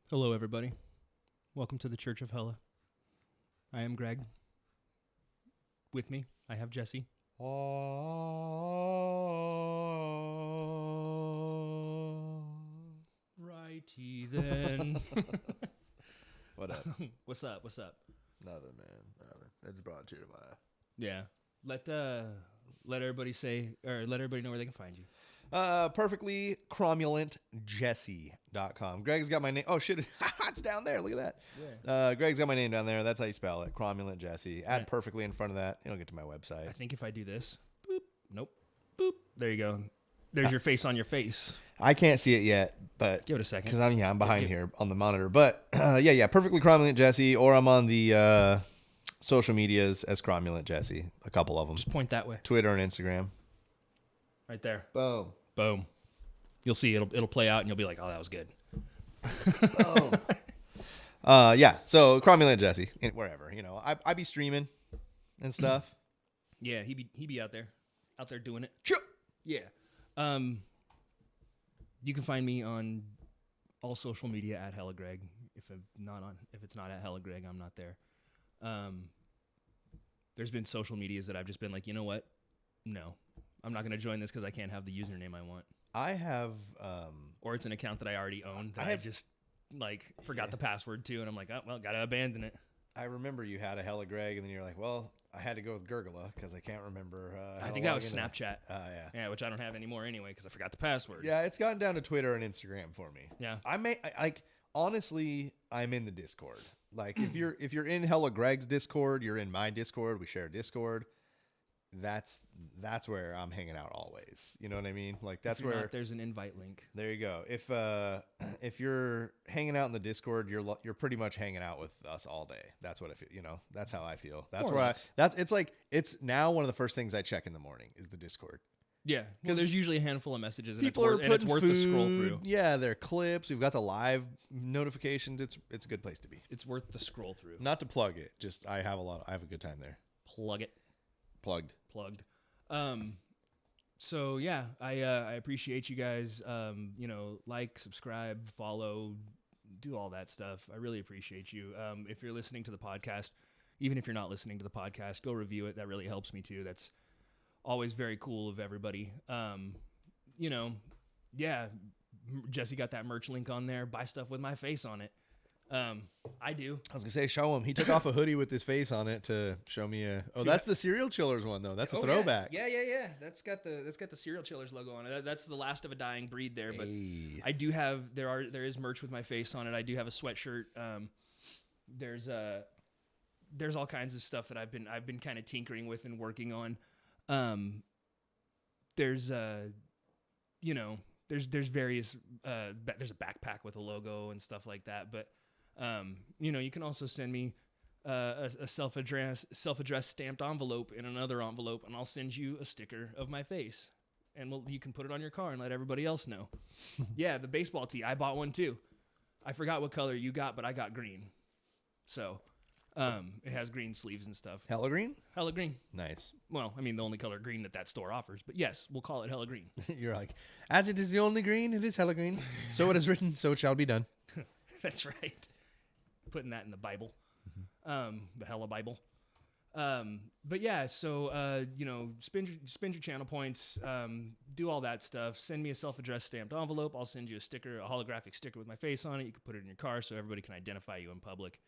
Hello, everybody. Welcome to the Church of Hella. I am Greg. With me, I have Jesse. Righty then. What up? What's up? Nothing, man. Nothing. It's brought you to my... Yeah. Let everybody let everybody know where they can find you. Perfectly cromulentjesse.com. Greg's got my name. Oh, shit. It's down there. Look at that. Yeah. Greg's got my name down there. That's how you spell it. Cromulent Jesse. Add Yeah. perfectly in front of that. It'll get to my website. I think if I do this, boop, nope, boop, there you go. There's your face on your face. I can't see it yet, but... Give it a second. Because I'm behind here on the monitor. But, yeah. Perfectly cromulent Jesse. Or I'm on the social medias as cromulent Jesse. A couple of them. Just point that way. Twitter and Instagram. Right there. Boom. Boom. You'll see it'll play out and you'll be like, oh, that was good. Oh. Yeah. So cromulent Jesse, wherever, I be streaming and stuff. Yeah, he be out there doing it. Sure. Yeah. You can find me on all social media at hellagregLIVE. If it's not at hellagregLIVE, I'm not there. There's been social medias that I've just been like, you know what? No, I'm not gonna join this because I can't have the username I want. I have, or it's an account that I already own that I just forgot the password to, and I'm like, oh well, gotta abandon it. I remember you had a Hella Greg, and then you're like, well, I had to go with Gurgla because I can't remember. I think that was Snapchat. Yeah. Yeah, which I don't have anymore anyway because I forgot the password. Yeah, it's gotten down to Twitter and Instagram for me. Yeah. Honestly, I'm in the Discord. Like, if you're in Hella Greg's Discord, you're in my Discord. We share Discord. That's where I'm hanging out always. You know what I mean? Like, that's where there's an invite link. There you go. If you're hanging out in the Discord, you're pretty much hanging out with us all day. That's what I feel. That's how I feel. That's where it's now one of the first things I check in the morning is the Discord. Yeah, because there's usually a handful of messages, and people are putting it's worth food, the scroll through. Yeah, they're clips. We've got the live notifications. It's a good place to be. It's worth the scroll through. Not to plug it, just I have a good time there. Plug it. Plugged. So yeah, I appreciate you guys. Like, subscribe, follow, do all that stuff. I really appreciate you. If you're listening to the podcast, even if you're not listening to the podcast, go review it. That really helps me too. That's always very cool of everybody. Yeah, Jesse got that merch link on there. Buy stuff with my face on it. I do. I was gonna say, show him. He took off a hoodie with his face on it to show me that's the Serial Chillers one though. That's a throwback. Yeah. That's got the Serial Chillers logo on it. That's the last of a dying breed there. But hey. I do have there is merch with my face on it. I do have a sweatshirt. There's all kinds of stuff that I've been kind of tinkering with and working on. There's various there's a backpack with a logo and stuff like that, but you can also send me a self-addressed stamped envelope in another envelope, and I'll send you a sticker of my face, and you can put it on your car and let everybody else know. Yeah, the baseball tee, I bought one too. I forgot what color you got, but I got green. So it has green sleeves and stuff. Hella green? Hella green. Nice. Well, I mean, the only color green that store offers. But yes, we'll call it hella green. You're like, as it is the only green, it is hella green. So it is written, so it shall be done. That's right. Putting that in the Bible. The hella Bible. But yeah, so, spend your channel points, do all that stuff. Send me a self-addressed stamped envelope. I'll send you a sticker, a holographic sticker with my face on it. You can put it in your car so everybody can identify you in public.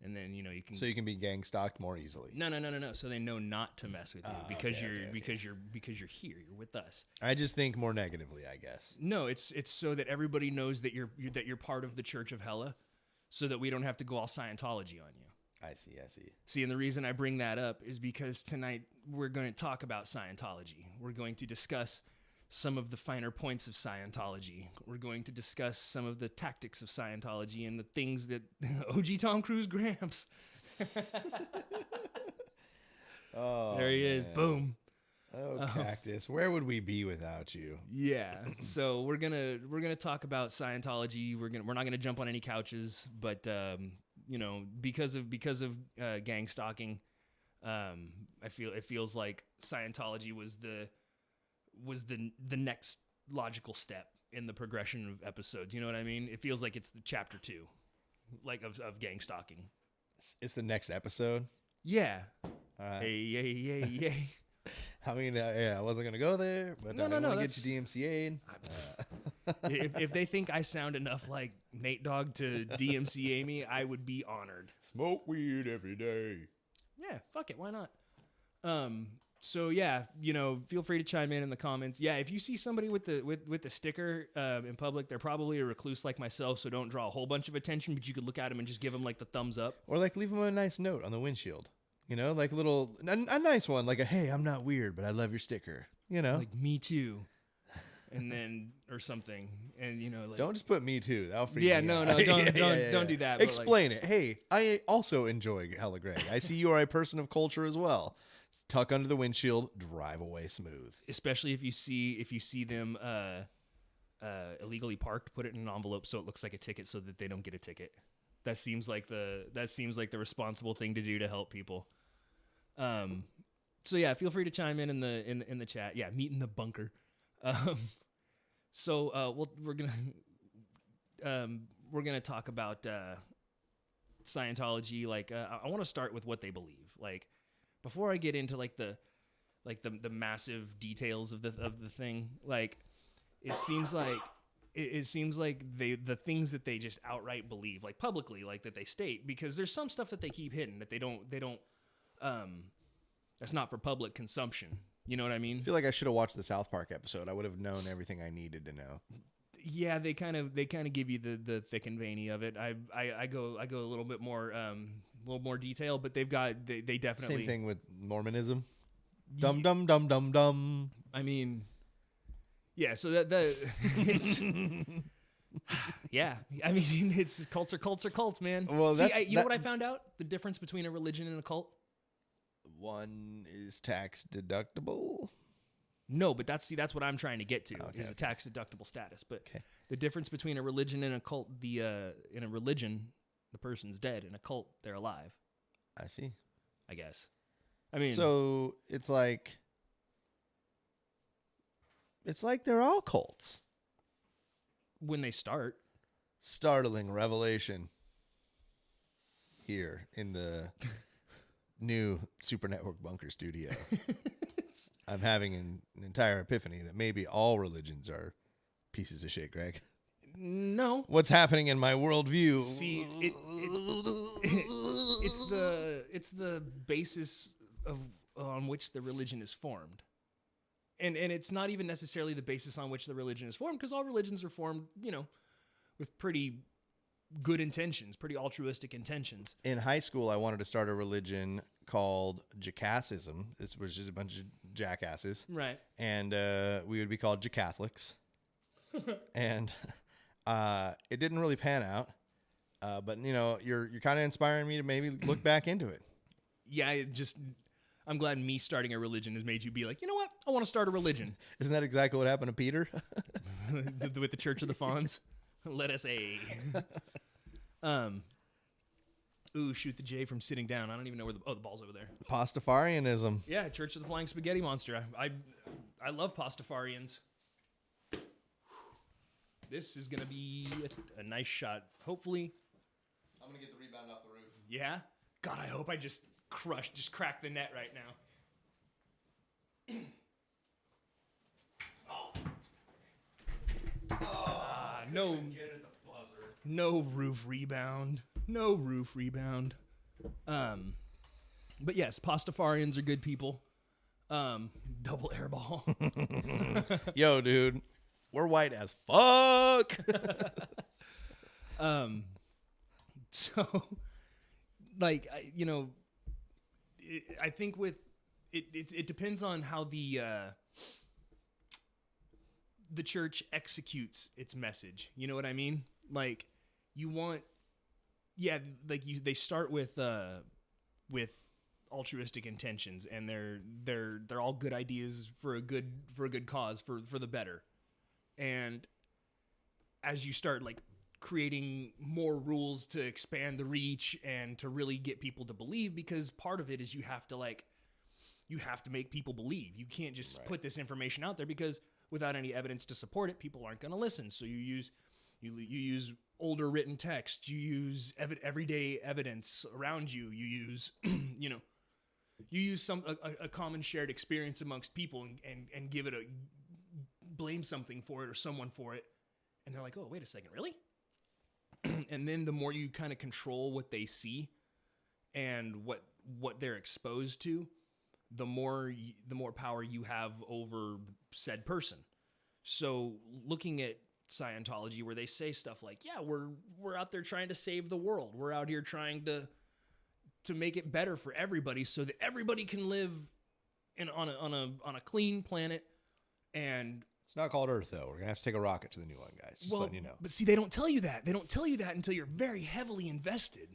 And then you can. So you can be gang stalked more easily. No. So they know not to mess with you because you're here. You're with us. I just think more negatively, I guess. No, it's so that everybody knows that you're part of the Church of Hella, so that we don't have to go all Scientology on you. I see. See, and the reason I bring that up is because tonight we're going to talk about Scientology. We're going to discuss some of the finer points of Scientology. We're going to discuss some of the tactics of Scientology and the things that OG Tom Cruise Gramps. Oh, there he is. Boom. Oh, Cactus. Where would we be without you? Yeah. So we're gonna talk about Scientology. We're not gonna jump on any couches, but because of gang stalking, it feels like Scientology was the next logical step in the progression of episodes. You know what I mean? It feels like it's the chapter 2, like of gang stalking. It's the next episode. Yeah. Hey, yay, yay, yay. I mean, yeah, I wasn't gonna go there, but I want to get you DMCA'd. If they think I sound enough like Nate Dogg to DMCA me, I would be honored. Smoke weed every day. Yeah, fuck it, why not? So yeah, feel free to chime in the comments. Yeah, if you see somebody with the sticker in public, they're probably a recluse like myself, so don't draw a whole bunch of attention. But you could look at them and just give them like the thumbs up, or like leave them a nice note on the windshield. Like a nice one, like a hey, I'm not weird, but I love your sticker. Like me too, and then or something, and like don't just put me too. That'll freak me out. No, don't do that. Explain it. Hey, I also enjoy Hella Greg. I see you are a person of culture as well. Tuck under the windshield, drive away smooth. Especially if you see them illegally parked, put it in an envelope so it looks like a ticket, so that they don't get a ticket. That seems like the responsible thing to do to help people. So yeah, feel free to chime in the chat. Yeah, meet in the bunker. We're gonna talk about Scientology. Like, I want to start with what they believe. Like, before I get into the massive details of the thing. Like, it seems like the things that they just outright believe, like publicly, like that they state, because there's some stuff that they keep hidden that they don't that's not for public consumption. You know what I mean? I feel like I should have watched the South Park episode. I would have known everything I needed to know. Yeah, they kind of give you the thick and veiny of it. I go a little bit more detail, but they definitely same thing with Mormonism. Dum. I mean, yeah. So that it's yeah. I mean, it's cults are cults, man. Well, you know what I found out? The difference between a religion and a cult. One is tax deductible. No, but that's what I'm trying to get to, Okay. Is a tax deductible status. But the difference between a religion and a cult, in a religion, the person's dead. In a cult, they're alive. I see. I guess. I mean, so it's like they're all cults. When they start. Startling revelation here in the new Super Network Bunker studio. I'm having an entire epiphany that maybe all religions are pieces of shit, Greg. No. What's happening in my worldview? See, it's the basis on which the religion is formed. And it's not even necessarily the basis on which the religion is formed, because all religions are formed, with pretty good intentions, pretty altruistic intentions. In high school, I wanted to start a religion called Jacassism. This was just a bunch of jackasses. Right. And we would be called Jacatholics. And it didn't really pan out. But, you're kind of inspiring me to maybe look back into it. Yeah, I'm glad me starting a religion has made you be like, you know what? I want to start a religion. Isn't that exactly what happened to Peter? With the Church of the Fawns? Let us a. Ooh, shoot the J from sitting down. I don't even know where the ball's over there. Pastafarianism. Yeah, Church of the Flying Spaghetti Monster. I love Pastafarians. This is gonna be a nice shot. Hopefully. I'm gonna get the rebound off the roof. Yeah? God, I hope I just crack the net right now. No roof rebound. No roof rebound. But yes, Pastafarians are good people. Double airball. Yo, dude. We're white as fuck. So, like, I think with it depends on how the church executes its message. You know what I mean? Like, they start with altruistic intentions, and they're all good ideas for a good cause, for the better. And as you start like creating more rules to expand the reach and to really get people to believe, because part of it is you have to make people believe. You can't just put this information out there, because without any evidence to support it, people aren't going to listen. So you use older written text, you use everyday evidence around you, you use, you use a common shared experience amongst people and give it blame something for it or someone for it. And they're like, oh, wait a second, really? And then the more you kind of control what they see and what they're exposed to, the more power you have over said person. So looking at Scientology, where they say stuff like, yeah, we're out there trying to save the world. We're out here trying to make it better for everybody so that everybody can live on a clean planet. And it's not called Earth, though. We're going to have to take a rocket to the new one, guys. Just letting you know. But see, they don't tell you that. They don't tell you that until you're very heavily invested.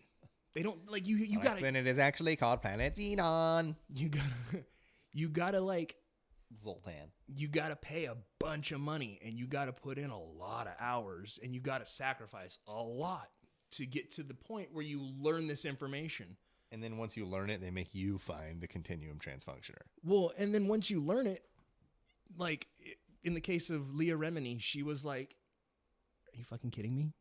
They don't, like, you gotta... Then it is actually called Planet Xenon. You gotta, like... Zoltan. You gotta pay a bunch of money, and you gotta put in a lot of hours, and you gotta sacrifice a lot to get to the point where you learn this information. And then once you learn it, they make you find the continuum transfunctioner. Well, and then once you learn it, like, in the case of Leah Remini, she was like, are you fucking kidding me?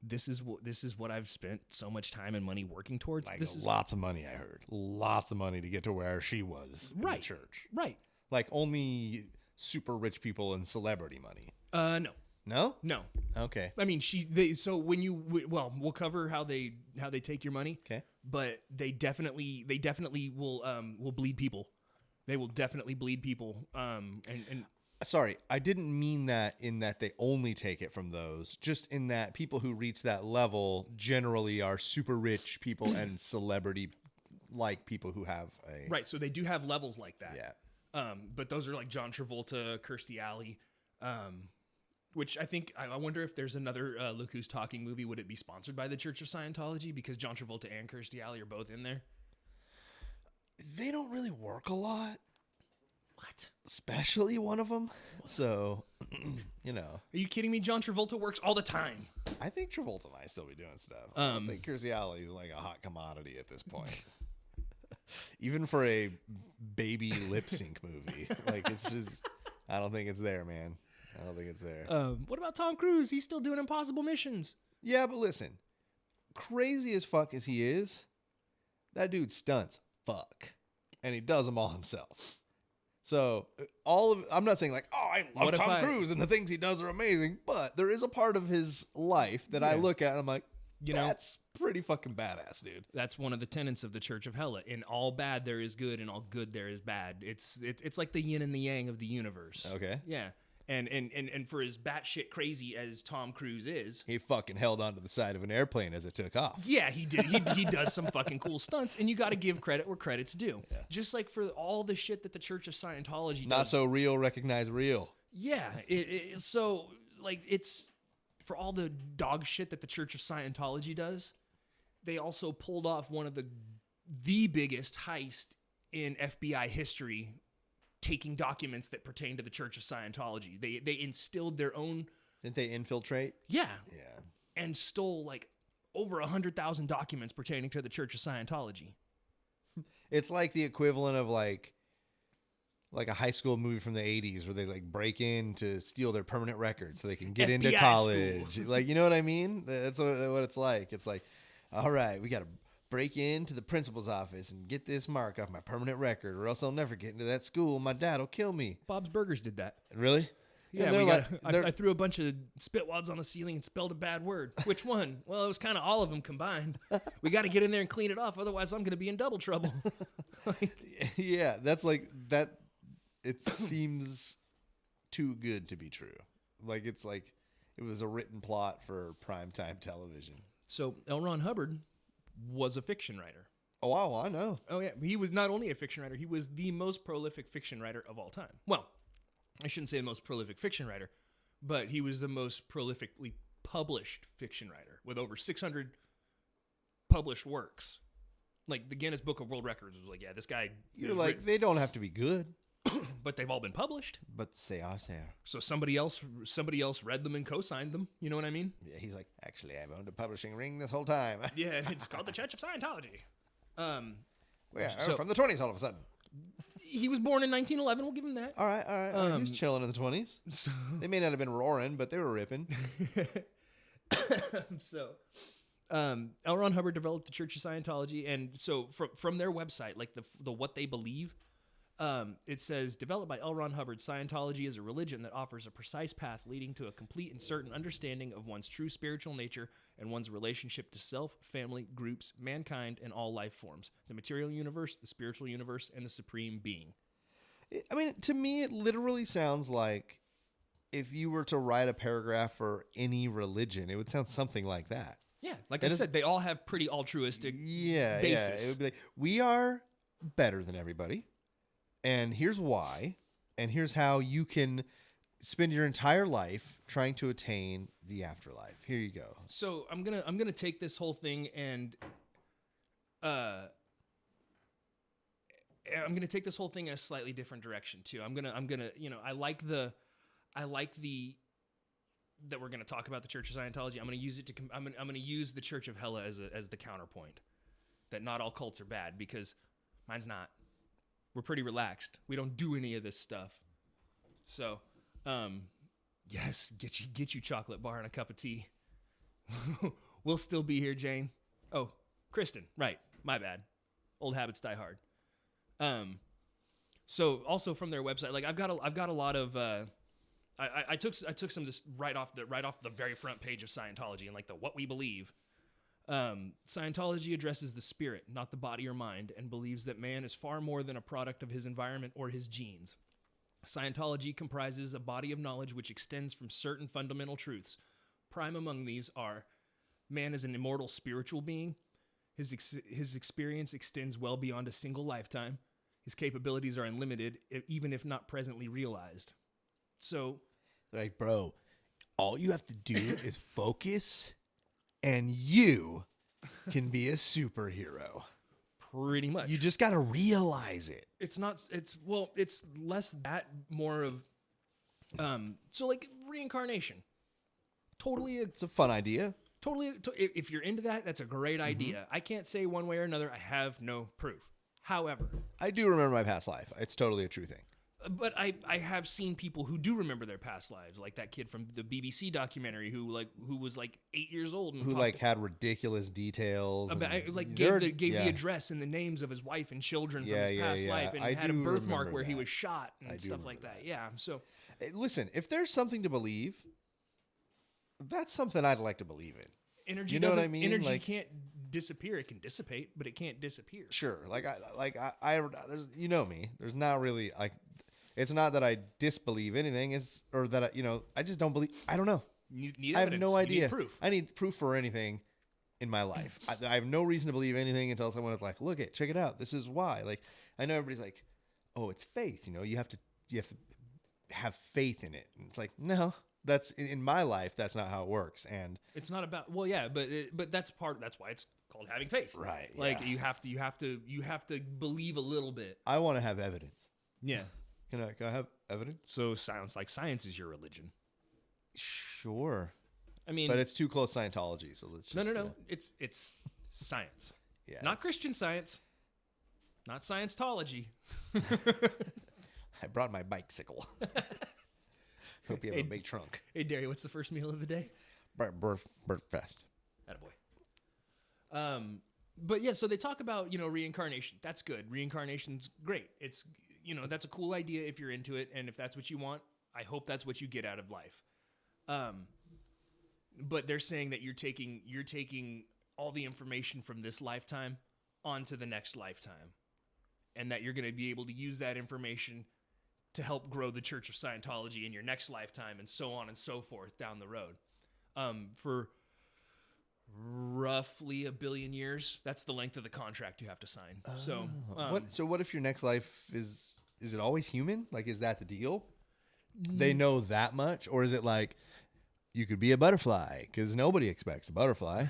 This is what I've spent so much time and money working towards. Like, this is lots of money, I heard. Lots of money to get to where she was in the church. Right. Like, only super rich people and celebrity money. No. No? No. Okay. I mean, we'll cover how they take your money. Okay. But they definitely will bleed people. They will definitely bleed people. And sorry, I didn't mean that in that they only take it from those. Just in that people who reach that level generally are super rich people and celebrity like people who have a right. So they do have levels like that. Yeah. But those are like John Travolta, Kirstie Alley, which I think I wonder if there's another Look Who's Talking movie. Would it be sponsored by the Church of Scientology because John Travolta and Kirstie Alley are both in there? They don't really work a lot. What? Especially one of them. So, you know. Are you kidding me? John Travolta works all the time. I think Travolta might still be doing stuff. I don't think Kirstie Alley is like a hot commodity at this point. Even for a baby lip sync movie. Like, it's just, I don't think it's there, man. I don't think it's there. What about Tom Cruise? He's still doing impossible missions. Yeah, but listen. Crazy as fuck as he is, that dude stunts fuck. And he does them all himself. So I'm not saying like, oh, I love Tom Cruise and the things he does are amazing, but there is a part of his life that I look at and I'm like, that's pretty fucking badass, dude. That's one of the tenets of the Church of Hella. In all bad there is good, and all good there is bad. It's like the yin and the yang of the universe. Okay. Yeah. And for as batshit crazy as Tom Cruise is, he fucking held onto the side of an airplane as it took off. Yeah, he did. He does some fucking cool stunts, and you got to give credit where credit's due. Yeah. Just like for all the shit that the Church of Scientology does. Not so real, recognize real. Yeah. So like it's for all the dog shit that the Church of Scientology does, they also pulled off one of the biggest heist in FBI history, taking documents that pertain to the Church of Scientology. They instilled their own... Didn't they infiltrate? Yeah. Yeah. And stole like over 100,000 documents pertaining to the Church of Scientology. It's like the equivalent of like a high school movie from the 80s where they like break in to steal their permanent record so they can get into college. Like, you know what I mean? That's what it's like. It's like, all right, we got to break into the principal's office and get this mark off my permanent record or else I'll never get into that school. My dad will kill me. Bob's Burgers did that. Really? Yeah, I threw a bunch of spitwads on the ceiling and spelled a bad word. Which one? Well, it was kind of all of them combined. We got to get in there and clean it off. Otherwise, I'm going to be in double trouble. Yeah, that's like that. It seems too good to be true. Like it's like it was a written plot for primetime television. So L. Ron Hubbard was a fiction writer. Oh, wow, I know. Oh, yeah. He was not only a fiction writer, he was the most prolific fiction writer of all time. Well, I shouldn't say the most prolific fiction writer, but he was the most prolifically published fiction writer with over 600 published works. Like the Guinness Book of World Records was like, yeah, this guy... You're like, they don't have to be good. But they've all been published. But c'est assez. So somebody else read them and co-signed them. You know what I mean? Yeah, he's like, actually, I've owned a publishing ring this whole time. Yeah, it's called the Church of Scientology. From the 20s all of a sudden. He was born in 1911. We'll give him that. All right. He was chilling in the 20s. So, They may not have been roaring, but they were ripping. so L. Ron Hubbard developed the Church of Scientology, and so from their website, like the what they believe, it says, developed by L. Ron Hubbard, Scientology is a religion that offers a precise path leading to a complete and certain understanding of one's true spiritual nature and one's relationship to self, family, groups, mankind, and all life forms, the material universe, the spiritual universe, and the supreme being. I mean, to me, it literally sounds like if you were to write a paragraph for any religion, it would sound something like that. Yeah, like I said, they all have pretty altruistic basis. Yeah. It would be like, we are better than everybody, and here's why, and here's how you can spend your entire life trying to attain the afterlife. Here you go. So I'm gonna take this whole thing and I'm gonna take this whole thing in a slightly different direction too. I'm gonna I like the that we're gonna talk about the Church of Scientology. I'm gonna use it to I'm gonna use the Church of Hella as the counterpoint. That not all cults are bad, because mine's not. We're pretty relaxed. We don't do any of this stuff. So, yes, get you chocolate bar and a cup of tea. We'll still be here, Jane. Oh, Kristen, right? My bad. Old habits die hard. So also from their website, like I've got a lot of I took some of this right off the very front page of Scientology and like the what we believe. Scientology addresses the spirit, not the body or mind, and believes that man is far more than a product of his environment or his genes. Scientology comprises a body of knowledge which extends from certain fundamental truths. Prime among these are: man is an immortal spiritual being. His experience extends well beyond a single lifetime. His capabilities are unlimited, even if not presently realized. So, like, bro, all you have to do is focus, and you can be a superhero. Pretty much. You just got to realize it. It's less that, more of, so like reincarnation. Totally. It's a fun idea. Totally. If you're into that, that's a great idea. I can't say one way or another. I have no proof. However, I do remember my past life. It's totally a true thing. But I have seen people who do remember their past lives, like that kid from the BBC documentary who was 8 years old and who had ridiculous details. About, gave the address and the names of his wife and children from his past life, and had a birthmark where he was shot and stuff like that. Yeah. So, listen, if there's something to believe, that's something I'd like to believe in. Energy, you know what I mean? Energy can't disappear. It can dissipate, but it can't disappear. Sure. There's, you know me. There's not really it's not that I disbelieve anything. Or that I just don't believe. I don't know. You need evidence. I have no idea. You need proof. I need proof for anything in my life. I have no reason to believe anything until someone is like, check it out. This is why. Like, I know everybody's like, oh, it's faith. You have to have faith in it. And it's like, no. That's in my life. That's not how it works, and it's not about. Well, yeah, but that's why it's called having faith, right? Like you have to believe a little bit. I want to have evidence. Yeah, can I have evidence? So science is your religion. Sure, I mean, but it's too close Scientology, so let's just no. It's science. Yeah, not Christian Science, not Scientology. I brought my bicycle. Hope you have a big trunk. Hey, Derry, what's the first meal of the day? Breakfast. Attaboy. But yeah, so they talk about, reincarnation. That's good. Reincarnation's great. It's, that's a cool idea if you're into it. And if that's what you want, I hope that's what you get out of life. But they're saying that you're taking all the information from this lifetime onto the next lifetime. And that you're going to be able to use that information to help grow the Church of Scientology in your next lifetime, and so on and so forth down the road. For roughly 1 billion years, that's the length of the contract you have to sign. So what if your next life is it always human? Like, is that the deal? They know that much? Or is it like, you could be a butterfly, because nobody expects a butterfly?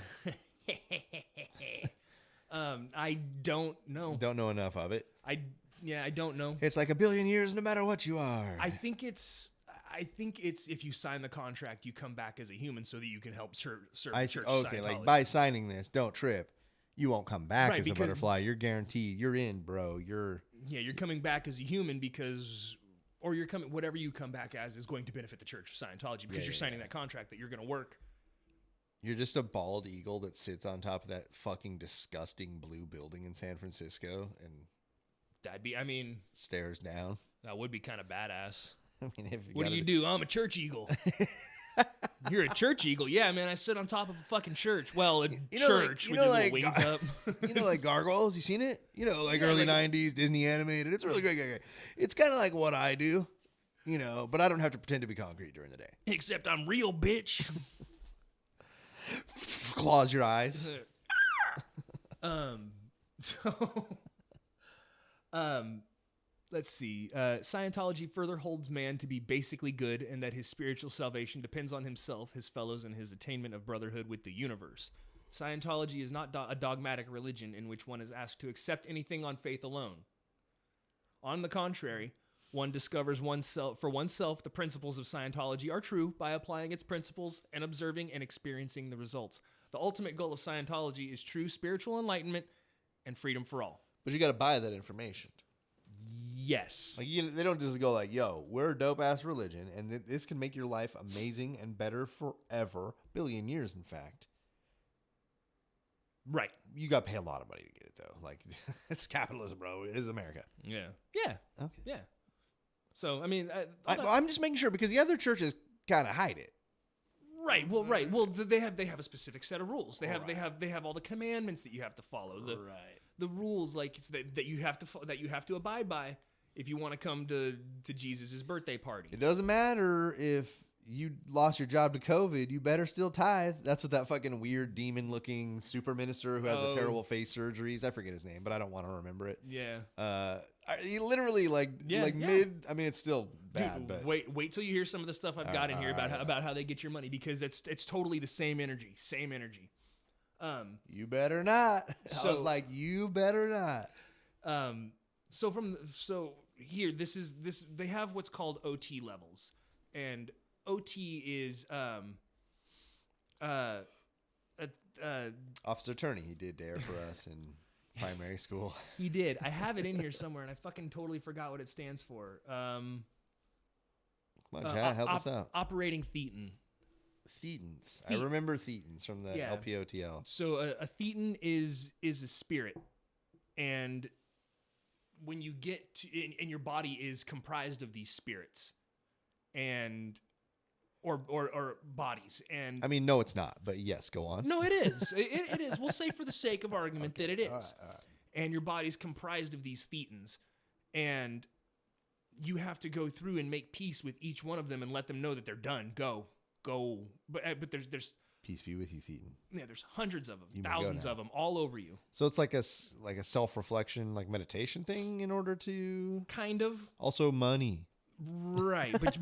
I don't know. Don't know enough of it. I don't know. It's like 1 billion years, no matter what you are. I think it's if you sign the contract, you come back as a human so that you can help serve the Church of Scientology. Like by signing this, don't trip. You won't come back as a butterfly. You're guaranteed. You're in, bro. Yeah, you're coming back as a human because, or you're coming, whatever you come back as is going to benefit the Church of Scientology because you're signing that contract that you're going to work. You're just a bald eagle that sits on top of that fucking disgusting blue building in San Francisco and That'd be, I mean, stares down. that would be kind of badass. I mean, if What do you do? I'm a church eagle. You're a church eagle? Yeah, man, I sit on top of a fucking church. Well, a church with your little wings up. You know, like Gargoyles? You seen it? You know, like early 90s, Disney animated. It's really great. It's kind of like what I do, you know, but I don't have to pretend to be concrete during the day. Except I'm real, bitch. Claws your eyes. Let's see. Scientology further holds man to be basically good and that his spiritual salvation depends on himself, his fellows, and his attainment of brotherhood with the universe. Scientology is not a dogmatic religion in which one is asked to accept anything on faith alone. On the contrary, one discovers for oneself the principles of Scientology are true by applying its principles and observing and experiencing the results. The ultimate goal of Scientology is true spiritual enlightenment and freedom for all. But you got to buy that information. Yes. Like they don't just go like, yo, we're a dope-ass religion, and this can make your life amazing and better forever. Billion years, in fact. Right. You got to pay a lot of money to get it, though. Like, it's capitalism, bro. It is America. Yeah. Yeah. Okay. Yeah. So, I mean... I'm just making sure, because the other churches kind of hide it. Right. Well, right. Well, they have a specific set of rules. They have all the commandments that you have to follow. The rules like that you have to abide by if you want to come to Jesus' birthday party. It doesn't matter if you lost your job to COVID. You better still tithe. That's what that fucking weird demon-looking super minister who has the terrible face surgeries. I forget his name, but I don't want to remember it. Yeah. He literally mid. I mean, it's still bad. Dude, but wait till you hear some of the stuff I've got in here about how they get your money because it's totally the same energy. Same energy. You better not. I was like, you better not. So here, they have what's called OT levels, and OT is Officer Turney. He did dare for us in primary school. He did. I have it in here somewhere, and I fucking totally forgot what it stands for. Come on, Chad, help us out. Operating Thetan. Thetans. I remember Thetans from the LPOTL. So a Thetan is a spirit, and when you get to, and your body is comprised of these spirits, and or bodies. And I mean, no, it's not. But yes, go on. No, it is. It is. We'll say for the sake of argument that it is. All right. And your body's comprised of these Thetans, and you have to go through and make peace with each one of them and let them know that they're done. Go. But there's peace be with you, Thetan. Yeah, there's hundreds of them, thousands of them all over you. So it's like a self-reflection, like meditation thing in order to kind of also money. Right. But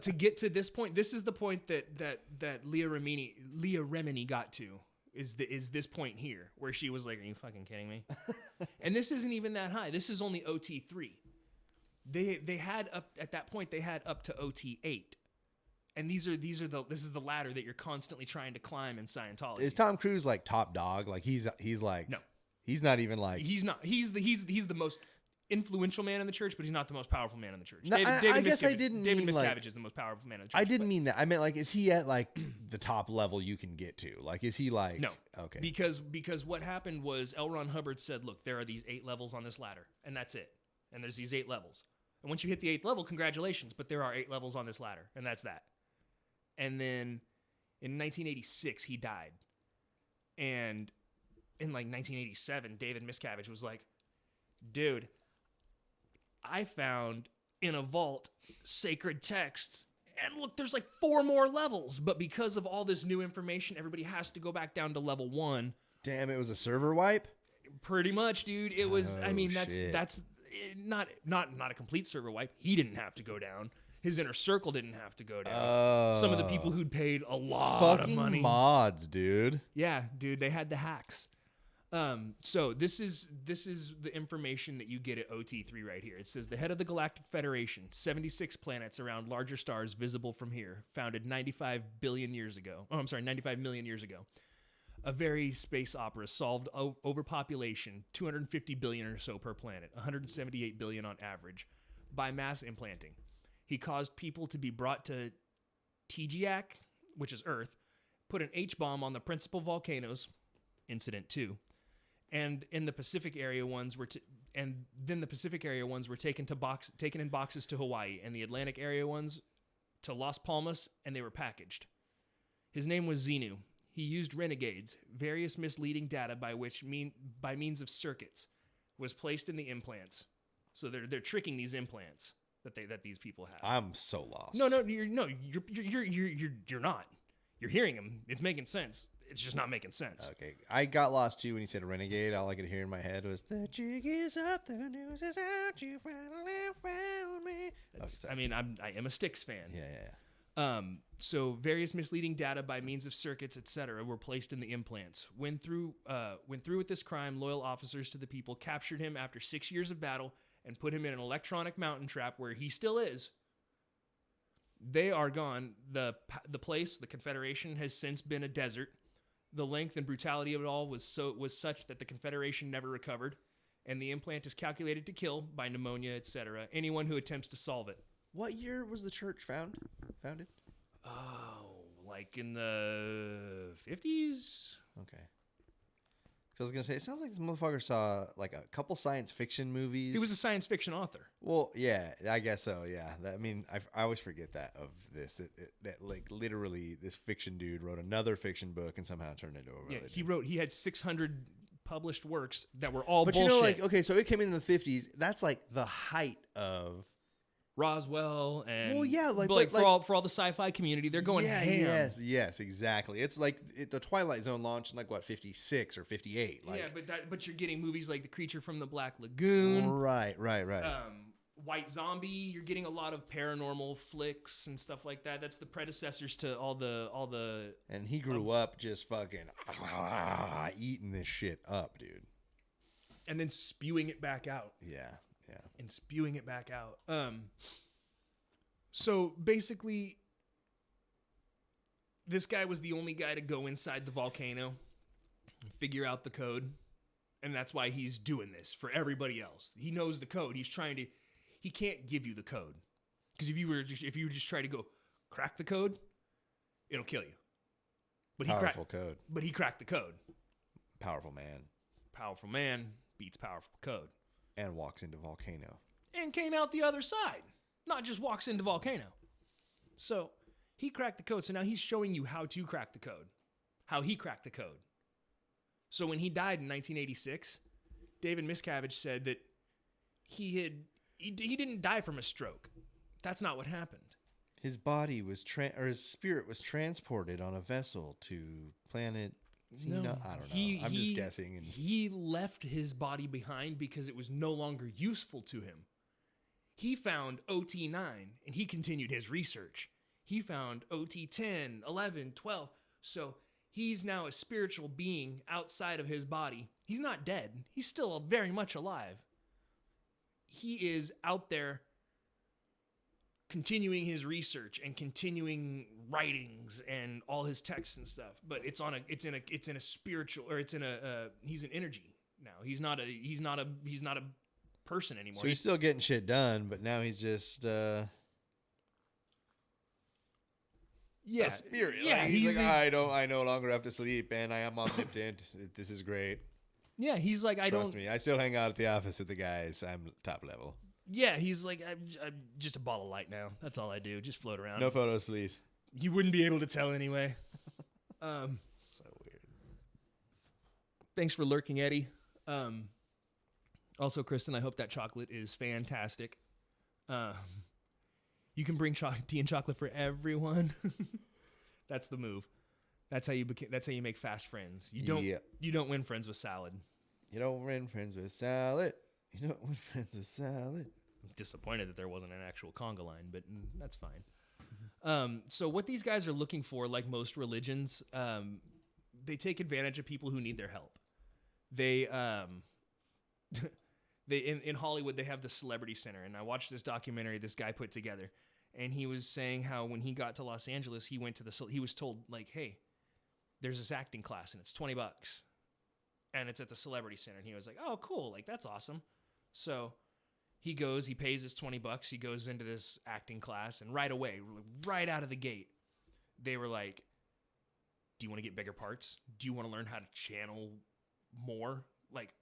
to get to this point, this is the point that Leah Remini got to is this point here where she was like, "Are you fucking kidding me?" And this isn't even that high. This is only OT3. They had up at that point they had up to OT8. And this is the ladder that you're constantly trying to climb in Scientology. Is Tom Cruise like top dog? Like he's like no, he's not even like he's not. He's the most influential man in the church, but he's not the most powerful man in the church. No, I guess I didn't David mean Miscavige like, is the most powerful man in the church. I didn't mean that. I meant like, is he at like the top level you can get to? Like, is he like no? Okay, because what happened was L. Ron Hubbard said, "Look, there are these 8 levels on this ladder, and that's it. And there's these 8 levels. And once you hit the 8th level, congratulations. But there are 8 levels on this ladder, and that's that." And then in 1986, he died. And in like 1987, David Miscavige was like, "Dude, I found in a vault sacred texts. And look, there's like 4 more levels. But because of all this new information, everybody has to go back down to level 1. Damn, it was a server wipe? Pretty much, dude. It was, Oh, I mean, shit. that's not a complete server wipe. He didn't have to go down. His inner circle didn't have to go down. Some of the people who'd paid a lot of money. Fucking mods, dude. Yeah, dude, they had the hacks. So this is the information that you get at OT3 right here. It says the head of the Galactic Federation, 76 planets around larger stars visible from here, founded 95 billion years ago. Oh, I'm sorry, 95 million years ago. A very space opera solved overpopulation, 250 billion or so per planet, 178 billion on average, by mass implanting. He caused people to be brought to Tijiak, which is Earth, put an H-bomb on the principal volcanoes, Incident 2, and in the Pacific area ones were then the Pacific area ones were taken in boxes to Hawaii, and the Atlantic area ones to Las Palmas, and they were packaged. His name was Xenu. He used renegades, various misleading data by means of circuits, was placed in the implants. So they're tricking these implants that these people have. I'm so lost. No, you're not. You're hearing him. It's making sense. It's just not making sense. Okay, I got lost too when you said renegade. All I could hear in my head was the jig is up, the news is out, you finally found me. I am a Styx fan. Yeah. So various misleading data by means of circuits, etc., were placed in the implants. When through with this crime, loyal officers to the people captured him after 6 years of battle and put him in an electronic mountain trap where he still is. They are gone. The place, the Confederation, has since been a desert. The length and brutality of it all was such that the Confederation never recovered, and the implant is calculated to kill by pneumonia, etc., anyone who attempts to solve it. What year was the church founded? Oh, like in the 50s? Okay. So I was going to say, it sounds like this motherfucker saw like a couple science fiction movies. He was a science fiction author. Well, yeah, I guess so, yeah. I always forget that of this, that like literally this fiction dude wrote another fiction book and somehow turned it into a religion. Yeah, he had 600 published works that were all bullshit. But you know, like, okay, so it came in the 50s. That's like the height of Roswell and for all the sci-fi community, they're going ham. Yes, exactly. It's like the Twilight Zone launched in like what 56 or 58. Like, but you're getting movies like The Creature from the Black Lagoon, right. White Zombie. You're getting a lot of paranormal flicks and stuff like that. That's the predecessors to all the. And he grew up just fucking eating this shit up, dude, and then spewing it back out. Yeah. And spewing it back out. So basically, this guy was the only guy to go inside the volcano and figure out the code. And that's why he's doing this for everybody else. He knows the code. He can't give you the code. Because if you just try to go crack the code, it'll kill you. But code. But he cracked the code. Powerful man. Powerful man beats powerful code. And walks into volcano. And came out the other side. Not just walks into volcano. So he cracked the code. So now he's showing you how to crack the code. How he cracked the code. So when he died in 1986, David Miscavige said that he didn't die from a stroke. That's not what happened. His body was his spirit was transported on a vessel to planet. No, I don't know. I'm just guessing. He left his body behind because it was no longer useful to him. He found OT9 and he continued his research. He found OT10, 11, 12. So he's now a spiritual being outside of his body. He's not dead. He's still very much alive. He is out there continuing his research and continuing writings and all his texts and stuff, but he's an energy now. He's not a person anymore. So he's still getting shit done, but now he's just a spirit. Yeah, like, he's like, I no longer have to sleep, and I am omnipotent. This is great. Yeah, he's like, Trust me, I still hang out at the office with the guys. I'm top level. Yeah, he's like, I'm just a ball of light now. That's all I do. Just float around. No photos, please. You wouldn't be able to tell anyway. So weird. Thanks for lurking, Eddie. Also, Kristen, I hope that chocolate is fantastic. You can bring tea and chocolate for everyone. That's the move. That's how you make fast friends. You don't win friends with salad. You don't win friends with salad. You don't win friends with salad. I'm disappointed that there wasn't an actual conga line, but that's fine. So what these guys are looking for, like most religions, they take advantage of people who need their help. They in Hollywood, they have the Celebrity Center, and I watched this documentary this guy put together, and he was saying how when he got to Los Angeles, he was told, like, hey, there's this acting class and it's $20 and it's at the Celebrity Center. And he was like, oh, cool. Like, that's awesome. So he goes, he pays his $20. He goes into this acting class, and right away, right out of the gate, they were like, do you want to get bigger parts? Do you want to learn how to channel more? Like,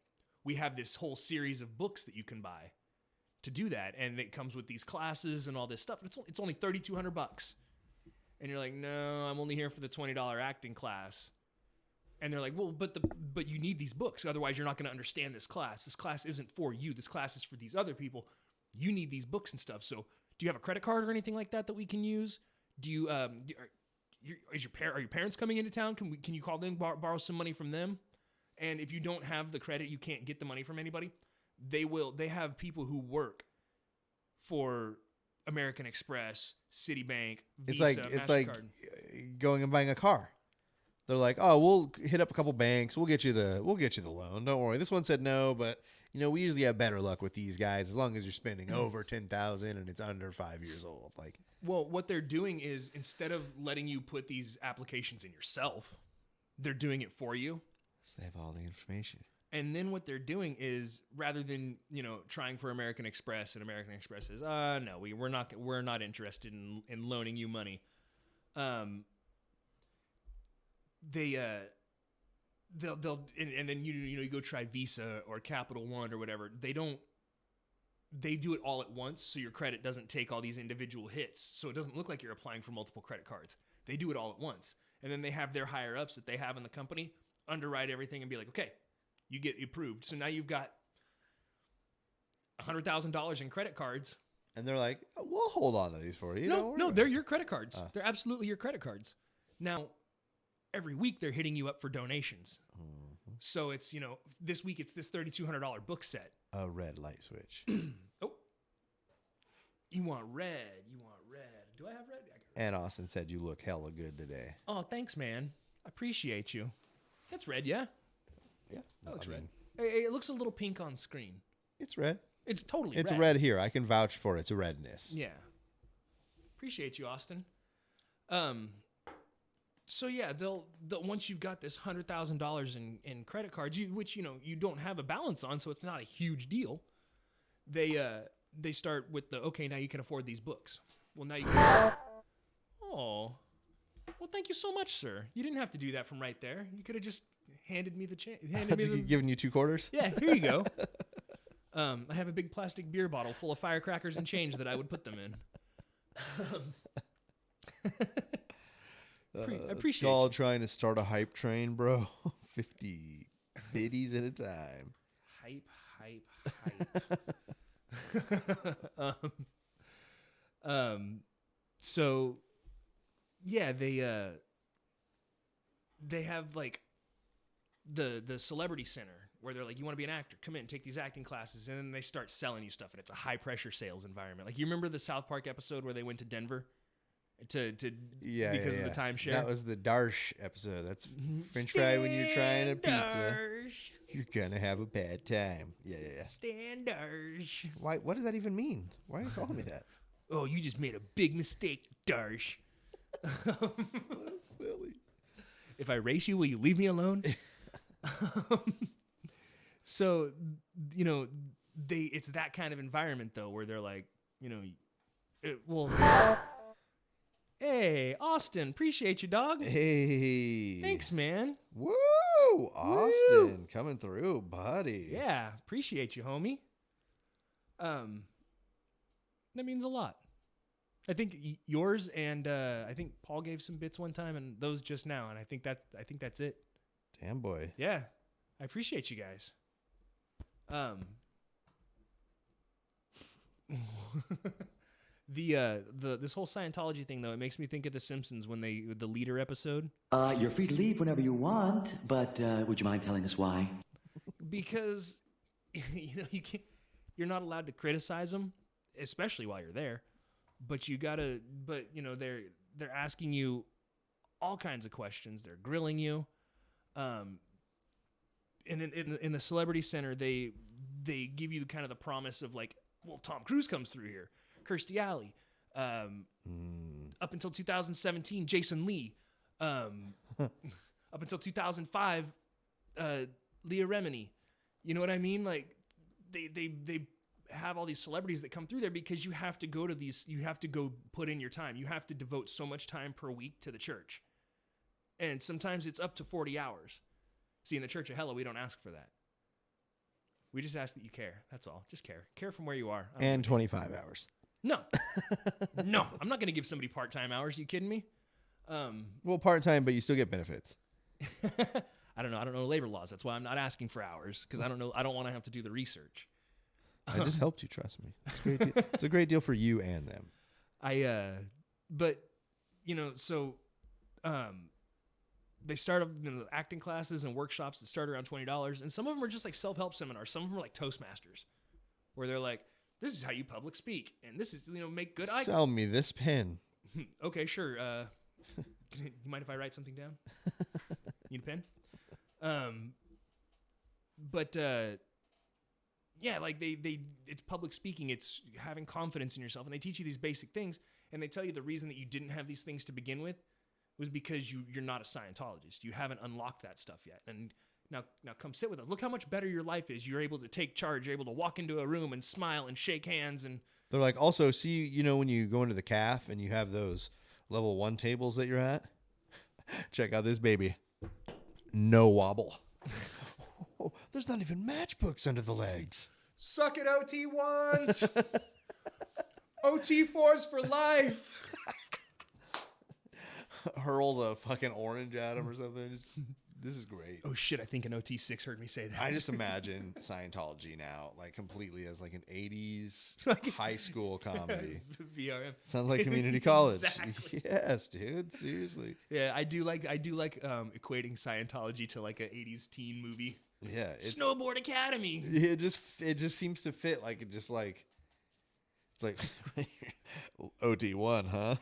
we have this whole series of books that you can buy to do that. And it comes with these classes and all this stuff. It's only $3,200. And you're like, no, I'm only here for the $20 acting class. And they're like, well, but you need these books. Otherwise, you're not going to understand this class. This class isn't for you. This class is for these other people. You need these books and stuff. So do you have a credit card or anything like that we can use? Do you, are your parents coming into town? Can you call them, borrow some money from them? And if you don't have the credit, you can't get the money from anybody. They have people who work for American Express, Citibank, Visa, it's MasterCard. like going and buying a car. They're like, oh, we'll hit up a couple banks. We'll get you the loan. Don't worry. This one said no, but we usually have better luck with these guys as long as you're spending over $10,000 and it's under 5 years old. Like, well, what they're doing is, instead of letting you put these applications in yourself, they're doing it for you. So they have all the information. And then what they're doing is, rather than, trying for American Express, and American Express says, no, we're not interested in loaning you money. They'll and then you go try Visa or Capital One or whatever. They do it all at once, so your credit doesn't take all these individual hits, so it doesn't look like you're applying for multiple credit cards. They do it all at once, and then they have their higher ups that they have in the company underwrite everything and be like, okay, you get approved. So now you've got $100,000 in credit cards, and they're like, oh, we'll hold on to these for you. No, they're your credit cards. They're absolutely your credit cards. Now, every week they're hitting you up for donations. Mm-hmm. So it's, this week it's this $3,200 book set. A red light switch. Oh. You want red. Do I have red? And Austin said you look hella good today. Oh, thanks, man. I appreciate you. That's red, yeah? Yeah. That looks red. It looks a little pink on screen. It's red. It's totally red. It's red here. I can vouch for its redness. Yeah. Appreciate you, Austin. So yeah, they'll once you've got this $100,000 in credit cards, which you don't have a balance on, so it's not a huge deal. They start with okay, now you can afford these books. Well, now you can. Oh, well, thank you so much, sir. You didn't have to do that from right there. You could have just handed me the given you 2 quarters. Yeah, here you go. I have a big plastic beer bottle full of firecrackers and change that I would put them in. I appreciate it's all trying to start a hype train, bro. 50 biddies at a time. Hype. So yeah, they have like the Celebrity Center where they're like, you want to be an actor, come in and take these acting classes, and then they start selling you stuff, and it's a high pressure sales environment. Like, you remember the South Park episode where they went to Denver because of the timeshare? That was the Darsh episode. That's French fry when you're trying a pizza. You're gonna have a bad time. Yeah. Standards. Why? What does that even mean? Why are you calling me that? Oh, you just made a big mistake, Darsh. So silly. If I race you, will you leave me alone? So, it's that kind of environment though, where they're like, hey, Austin, appreciate you, dog. Hey. Thanks, man. Woo! Austin, coming through, buddy. Yeah, appreciate you, homie. That means a lot. I think yours and I think Paul gave some bits one time, and those just now, and I think that's it. Damn, boy. Yeah, I appreciate you guys. This whole Scientology thing, though, it makes me think of The Simpsons when the leader episode. You're free to leave whenever you want, but would you mind telling us why? Because you're not allowed to criticize them, especially while you're there. But they're asking you all kinds of questions. They're grilling you. And in the Celebrity Center, they give you kind of the promise of like, well, Tom Cruise comes through here, Kirstie Alley, up until 2017, Jason Lee, up Up until 2005, Leah Remini. You know what I mean? Like they have all these celebrities that come through there because you have to go to these, you have to go put in your time. You have to devote so much time per week to the church. And sometimes it's up to 40 hours. See, in the Church of Hella, we don't ask for that. We just ask that you care. That's all. Just care. Care from where you are. And 25 hours. No. No. I'm not going to give somebody part-time hours. Are you kidding me? Well, part-time, but you still get benefits. I don't know. I don't know labor laws. That's why I'm not asking for hours, because I don't know. I don't want to have to do the research. I just helped you. Trust me. It's a great deal. It's a great deal for you and them. But you know, so they start up acting classes and workshops that start around $20, and some of them are just like self-help seminars. Some of them are like Toastmasters, where they're like, "This is how you public speak, and this is, you know, make good eye." Sell me this pen. Okay, sure. You mind if I write something down? Need a pen? Yeah, like it's public speaking. It's having confidence in yourself, and they teach you these basic things, and they tell you the reason that you didn't have these things to begin with was because you're not a Scientologist. You haven't unlocked that stuff yet. And now come sit with us. Look how much better your life is. You're able to take charge. You're able to walk into a room and smile and shake hands. And they're like, also, see, you know, when you go into the calf and you have those level 1 tables that you're at, check out this baby. No wobble. Oh, there's not even matchbooks under the legs. Suck it, OT1s. OT4s for life. Hurls a fucking orange at him or something. This is great. Oh shit, I think an OT6 heard me say that. I just imagine Scientology now, like completely as like an 80s high school comedy. VRM. Sounds like community college. Exactly. Yes, dude. Seriously. Yeah, I do like equating Scientology to like an 80s teen movie. Yeah. Snowboard Academy. It just seems to fit like it's like OT1, huh?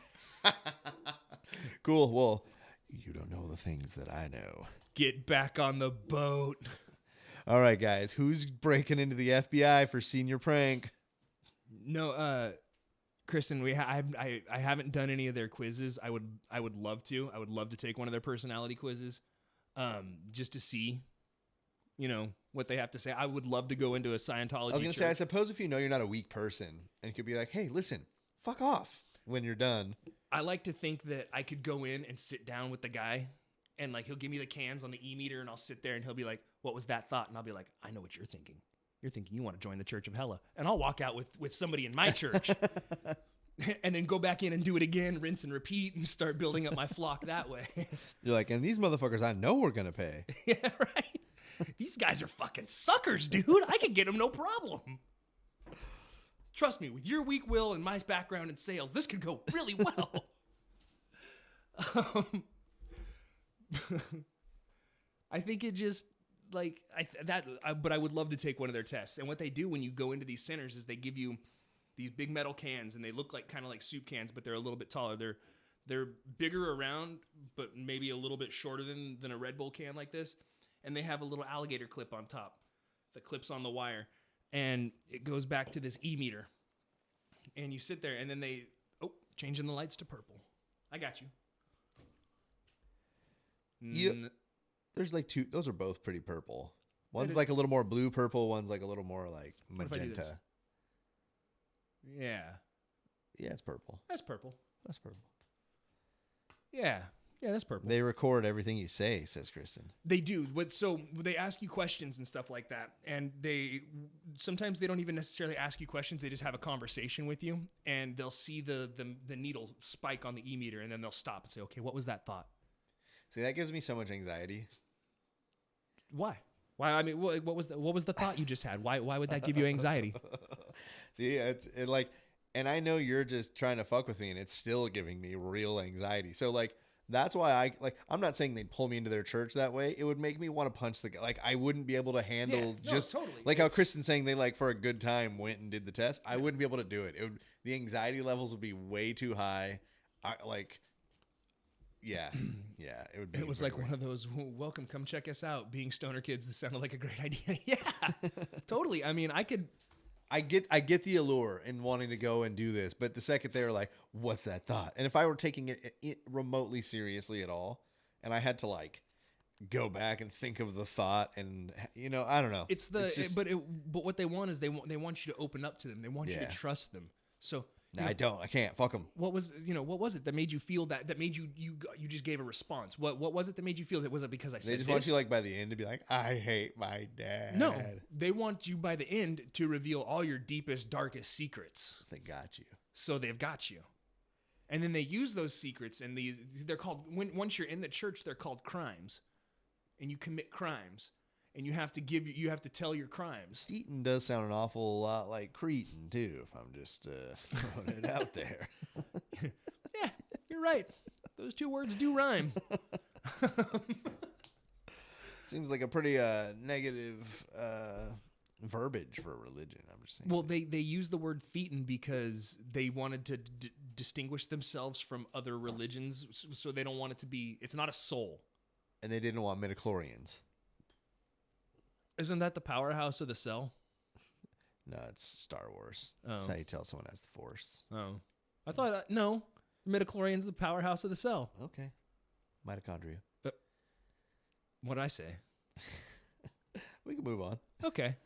Cool. Well, you don't know the things that I know. Get back on the boat. All right, guys. Who's breaking into the FBI for senior prank? No, Kristen, I haven't done any of their quizzes. I would love to. I would love to take one of their personality quizzes, just to see, you know, what they have to say. I would love to go into a Scientology. I was gonna say, I suppose if you know you're not a weak person, and you could be like, hey, listen, fuck off when you're done. I like to think that I could go in and sit down with the guy, and like he'll give me the cans on the e-meter, and I'll sit there, and he'll be like, "What was that thought?" And I'll be like, "I know what you're thinking. You're thinking you want to join the Church of Hella." And I'll walk out with somebody in my church, and then go back in and do it again, rinse and repeat, and start building up my flock that way. You're like, and these motherfuckers, I know we're gonna pay. Yeah, right. These guys are fucking suckers, dude. I could get them no problem. Trust me, with your weak will and my background in sales, this could go really well. I think it just like but I would love to take one of their tests. And what they do when you go into these centers is they give you these big metal cans, and they look like kind of like soup cans, but they're a little bit taller. They're bigger around, but maybe a little bit shorter than a Red Bull can like this. And they have a little alligator clip on top that clips on the wire. And it goes back to this e-meter. And you sit there, and then changing the lights to purple. I got you. Yeah. There's like two. Those are both pretty purple. One's like a little more blue purple. One's like a little more like magenta. Yeah. Yeah, it's purple. That's purple. That's purple. Yeah. Yeah, that's purple. They record everything you say, says Kristen. They do. So they ask you questions and stuff like that. And sometimes they don't even necessarily ask you questions. They just have a conversation with you. And they'll see the needle spike on the e-meter. And then they'll stop and say, okay, what was that thought? See, that gives me so much anxiety. Why? I mean, what was the thought you just had? Why would that give you anxiety? See, and I know you're just trying to fuck with me, and it's still giving me real anxiety. So like, that's why I'm not saying they'd pull me into their church that way. It would make me want to punch the guy. Like, I wouldn't be able to handle totally. Like how Kristen's saying they like for a good time went and did the test. I wouldn't be able to do it. The anxiety levels would be way too high. Yeah, it would be. It was like one of those, welcome, come check us out. Being stoner kids, this sounded like a great idea. Yeah, totally. I mean, I get the allure in wanting to go and do this, but the second they were like, what's that thought? And if I were taking it remotely seriously at all, and I had to like go back and think of the thought, and I don't know. But what they want is they want you to open up to them. They want you to trust them. So I don't. I can't. Fuck them. What was it that made you feel that made you just gave a response? What was it that made you feel that? Was it because I said they just want you like by the end to be like, I hate my dad? No, they want you by the end to reveal all your deepest, darkest secrets. They got you. So they've got you. And then they use those secrets, and they're called, once you're in the church, they're called crimes. And you commit crimes, and you have to tell your crimes. Thetan does sound an awful lot like Cretan too, if I'm just throwing it out there. Yeah, you're right. Those two words do rhyme. Seems like a pretty negative verbiage for religion. I'm just saying. Well, they use the word Thetan because they wanted to distinguish themselves from other religions, so they don't want it to be. It's not a soul. And they didn't want midichlorians. Isn't that the powerhouse of the cell? No, it's Star Wars. That's how you tell someone has the Force. Oh, I thought no. Midichlorian's the powerhouse of the cell. Okay, mitochondria. What did I say? We can move on. Okay,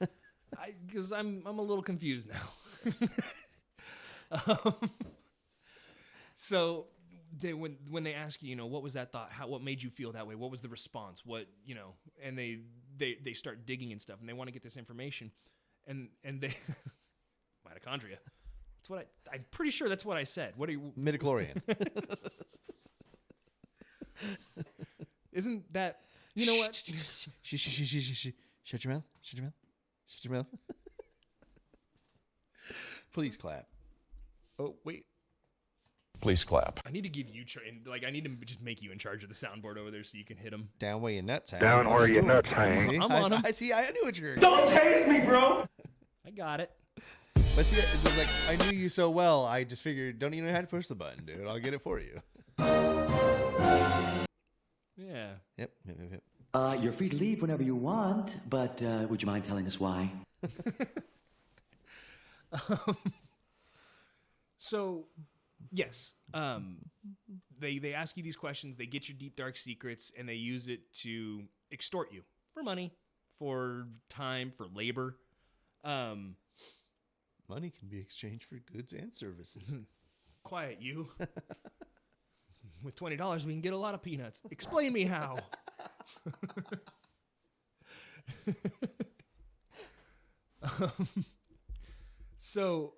because I'm a little confused now. So when they ask you, what was that thought? What made you feel that way? What was the response? And they start digging and stuff, and they want to get this information, and they mitochondria. That's what I'm pretty sure that's what I said. What are you? Midichlorian. Isn't that? You know what? Shut your mouth. Shut your mouth. Shut your mouth. Please clap. Oh, wait. Please clap. I need to give you, I need to just make you in charge of the soundboard over there so you can hit them. Down where your nuts hang. Down where your nuts hang. I'm on them. I see. I knew what you were. Don't tase me, bro. I got it. But see, it was like, I knew you so well, I just figured, don't even know how to push the button, dude. I'll get it for you. Yeah. Yep. You're free to leave whenever you want, but would you mind telling us why? So, yes. They ask you these questions, they get your deep, dark secrets, and they use it to extort you for money, for time, for labor. Money can be exchanged for goods and services. Quiet, you. With $20, we can get a lot of peanuts. Explain me how. So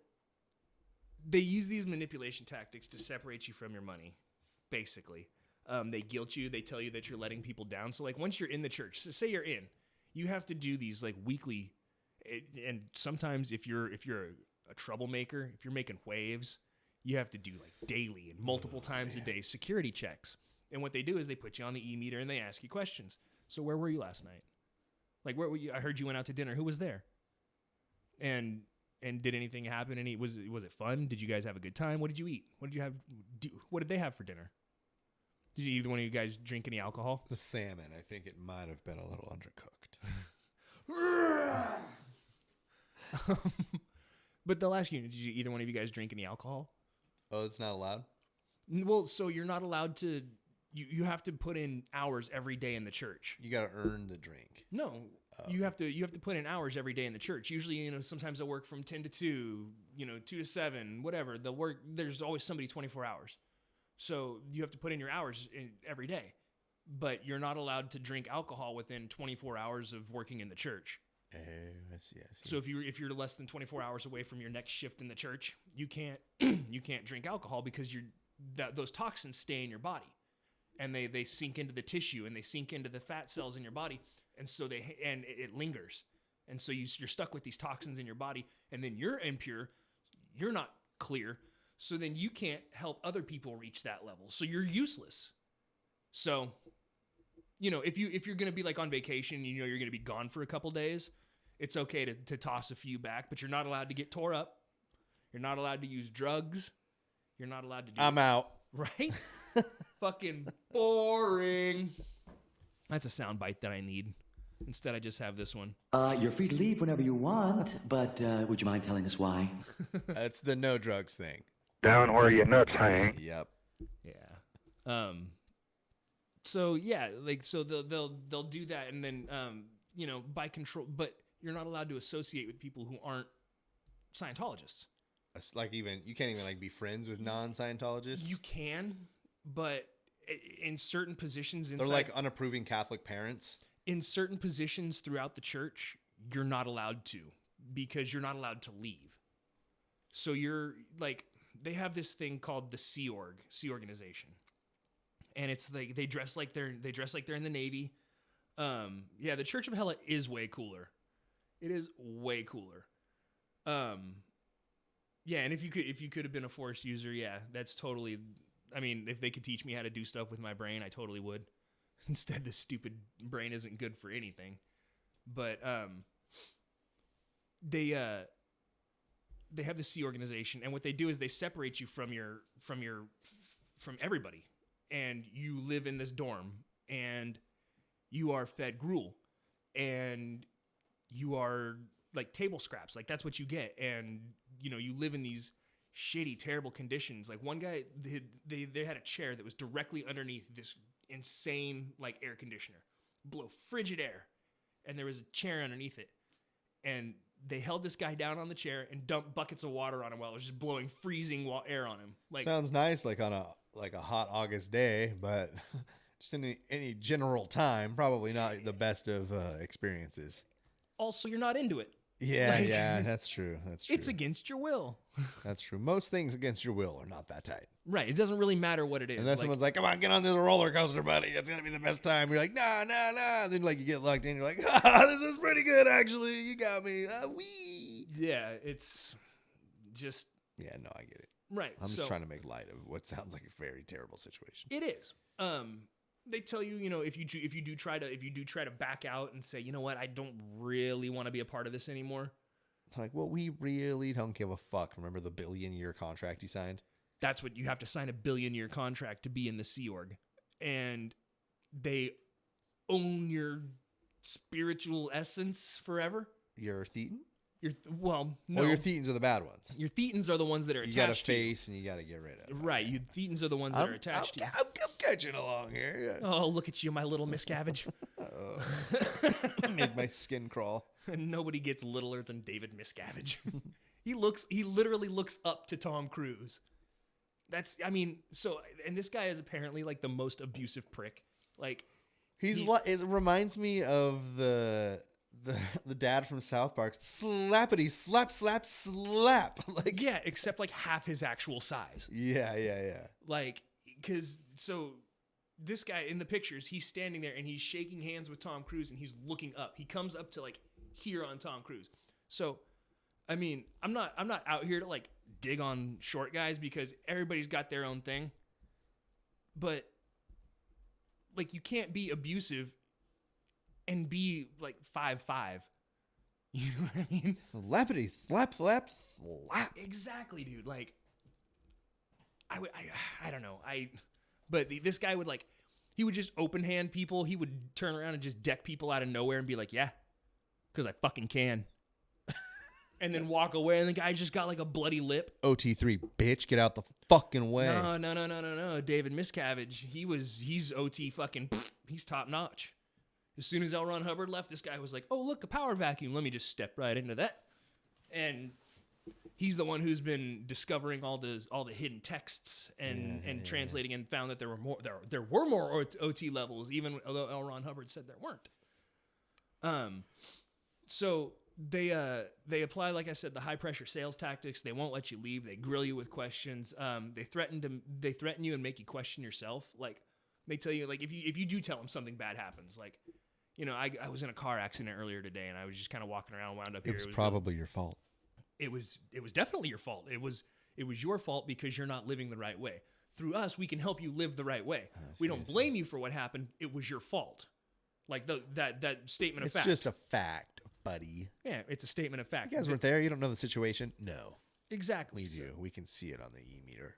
they use these manipulation tactics to separate you from your money, basically. They guilt you. They tell you that you're letting people down. So, once you're in the church, so say you're in, you have to do these, weekly, and sometimes if you're a troublemaker, if you're making waves, you have to do, daily and multiple times a day security checks. And what they do is they put you on the e-meter and they ask you questions. So where were you last night? Where were you? I heard you went out to dinner. Who was there? And did anything happen? Was it fun? Did you guys have a good time? What did you eat? What did you have? What did they have for dinner? Did either one of you guys drink any alcohol? The salmon, I think it might have been a little undercooked. But they'll ask you, did either one of you guys drink any alcohol? Oh, it's not allowed? Well, so you're not allowed to. You have to put in hours every day in the church. You got to earn the drink. No, you have to put in hours every day in the church. Usually, sometimes they'll work from 10 to 2, 2 to 7, whatever. They'll work. There's always somebody 24 hours. So you have to put in your hours every day. But you're not allowed to drink alcohol within 24 hours of working in the church. Oh, I see. So if you're less than 24 hours away from your next shift in the church, you can't drink alcohol because those toxins stay in your body. And they sink into the tissue and they sink into the fat cells in your body, and so it lingers, and so you're stuck with these toxins in your body, and then you're impure, you're not clear, so then you can't help other people reach that level, so you're useless. So, if you're gonna be on vacation, you're gonna be gone for a couple days, it's okay to toss a few back, but you're not allowed to get tore up, you're not allowed to use drugs, you're not allowed to do. I'm out. Right? Fucking boring. That's a sound bite that I need. Instead, I just have this one. You're free to leave whenever you want, but would you mind telling us why? That's the no drugs thing. Down where your nuts hang. Yep. Yeah. So yeah, like so they'll do that, and then you know, by control, but you're not allowed to associate with people who aren't Scientologists. Like even you can't even like be friends with non-Scientologists. You can, but in certain positions inside, They're like unapproving Catholic parents. In certain positions throughout the church, you're not allowed to, because you're not allowed to leave. So you're like, they have this thing called the Sea Organization, and it's like they dress like they're in the Navy. Yeah, the Church of Hella is way cooler. It is way cooler. Yeah, and if you could have been a Force user, yeah, that's totally. I mean, if they could teach me how to do stuff with my brain, I totally would. Instead, this stupid brain isn't good for anything. But they have the Sea Organization, and what they do is they separate you from everybody, and you live in this dorm, and you are fed gruel, and you are like table scraps, like that's what you get, and you know, you live in these shitty, terrible conditions. Like one guy, they had a chair that was directly underneath this insane like air conditioner, blow frigid air, and there was a chair underneath it, and they held this guy down on the chair and dumped buckets of water on him while it was just blowing freezing air on him. Like, sounds nice, like on a hot August day, but just in any general time, probably not the best of experiences. Also, you're not into it. Yeah, like, yeah, that's true. That's true. It's against your will. That's true. Most things against your will are not that tight. Right. It doesn't really matter what it is. Unless someone's like, come on, get on this roller coaster, buddy. It's going to be the best time. You're like, nah. Then like you get locked in. You're like, this is pretty good, actually. You got me. Wee. Yeah, it's just. Yeah, no, I get it. Right. I'm just trying to make light of what sounds like a very terrible situation. It is. They tell you, you know, if you do try to back out and say, you know what, I don't really want to be a part of this anymore. It's like, well, we really don't give a fuck. Remember the billion-year contract you signed? That's what you have to sign, a billion-year contract to be in the Sea Org, and they own your spiritual essence forever. You're Thetan? Well, no. Oh, your Thetans are the bad ones. Your Thetans are the ones that are attached to you. You got a face face and you got to get rid of. Right. You Thetans are the ones that are attached to you. I'm catching along here. Yeah. Oh, look at you, my little miscavige. Made my skin crawl. Nobody gets littler than David Miscavige. He literally looks up to Tom Cruise. And this guy is apparently like the most abusive prick. Like, it reminds me of the dad from South Park. Slappity slap slap slap. Like, yeah, except like half his actual size. Yeah. Like, because so this guy in the pictures, he's standing there and he's shaking hands with Tom Cruise and he's looking up. He comes up to like here on Tom Cruise. So, I mean, I'm not out here to like dig on short guys because everybody's got their own thing. But like, you can't be abusive and be like 5'5". You know what I mean? Slappity slap slap slap. Exactly, dude. Like, I don't know. But this guy would like, he would just open hand people. He would turn around and just deck people out of nowhere and be like, yeah, because I fucking can. And then walk away, and the guy just got like a bloody lip. OT3, bitch, get out the fucking way. No. David Miscavige, he's OT fucking, he's top notch. As soon as L. Ron Hubbard left, this guy was like, oh, look, a power vacuum. Let me just step right into that. And he's the one who's been discovering all the hidden texts and translating, and found that there were more OT levels, even although L. Ron Hubbard said there weren't. So they apply, like I said, the high pressure sales tactics. They won't let you leave. They grill you with questions. They threaten you and make you question yourself. Like, they tell you, like, if you do tell them something bad happens, like, you know, I was in a car accident earlier today, and I was just kind of walking around, wound up here. It was probably your fault. It was definitely your fault. It was your fault because you're not living the right way. Through us, we can help you live the right way. We don't blame you for what happened. It was your fault. Like that statement of fact. It's just a fact, buddy. Yeah, it's a statement of fact. You guys weren't there. You don't know the situation. No. Exactly. We do. We can see it on the e-meter.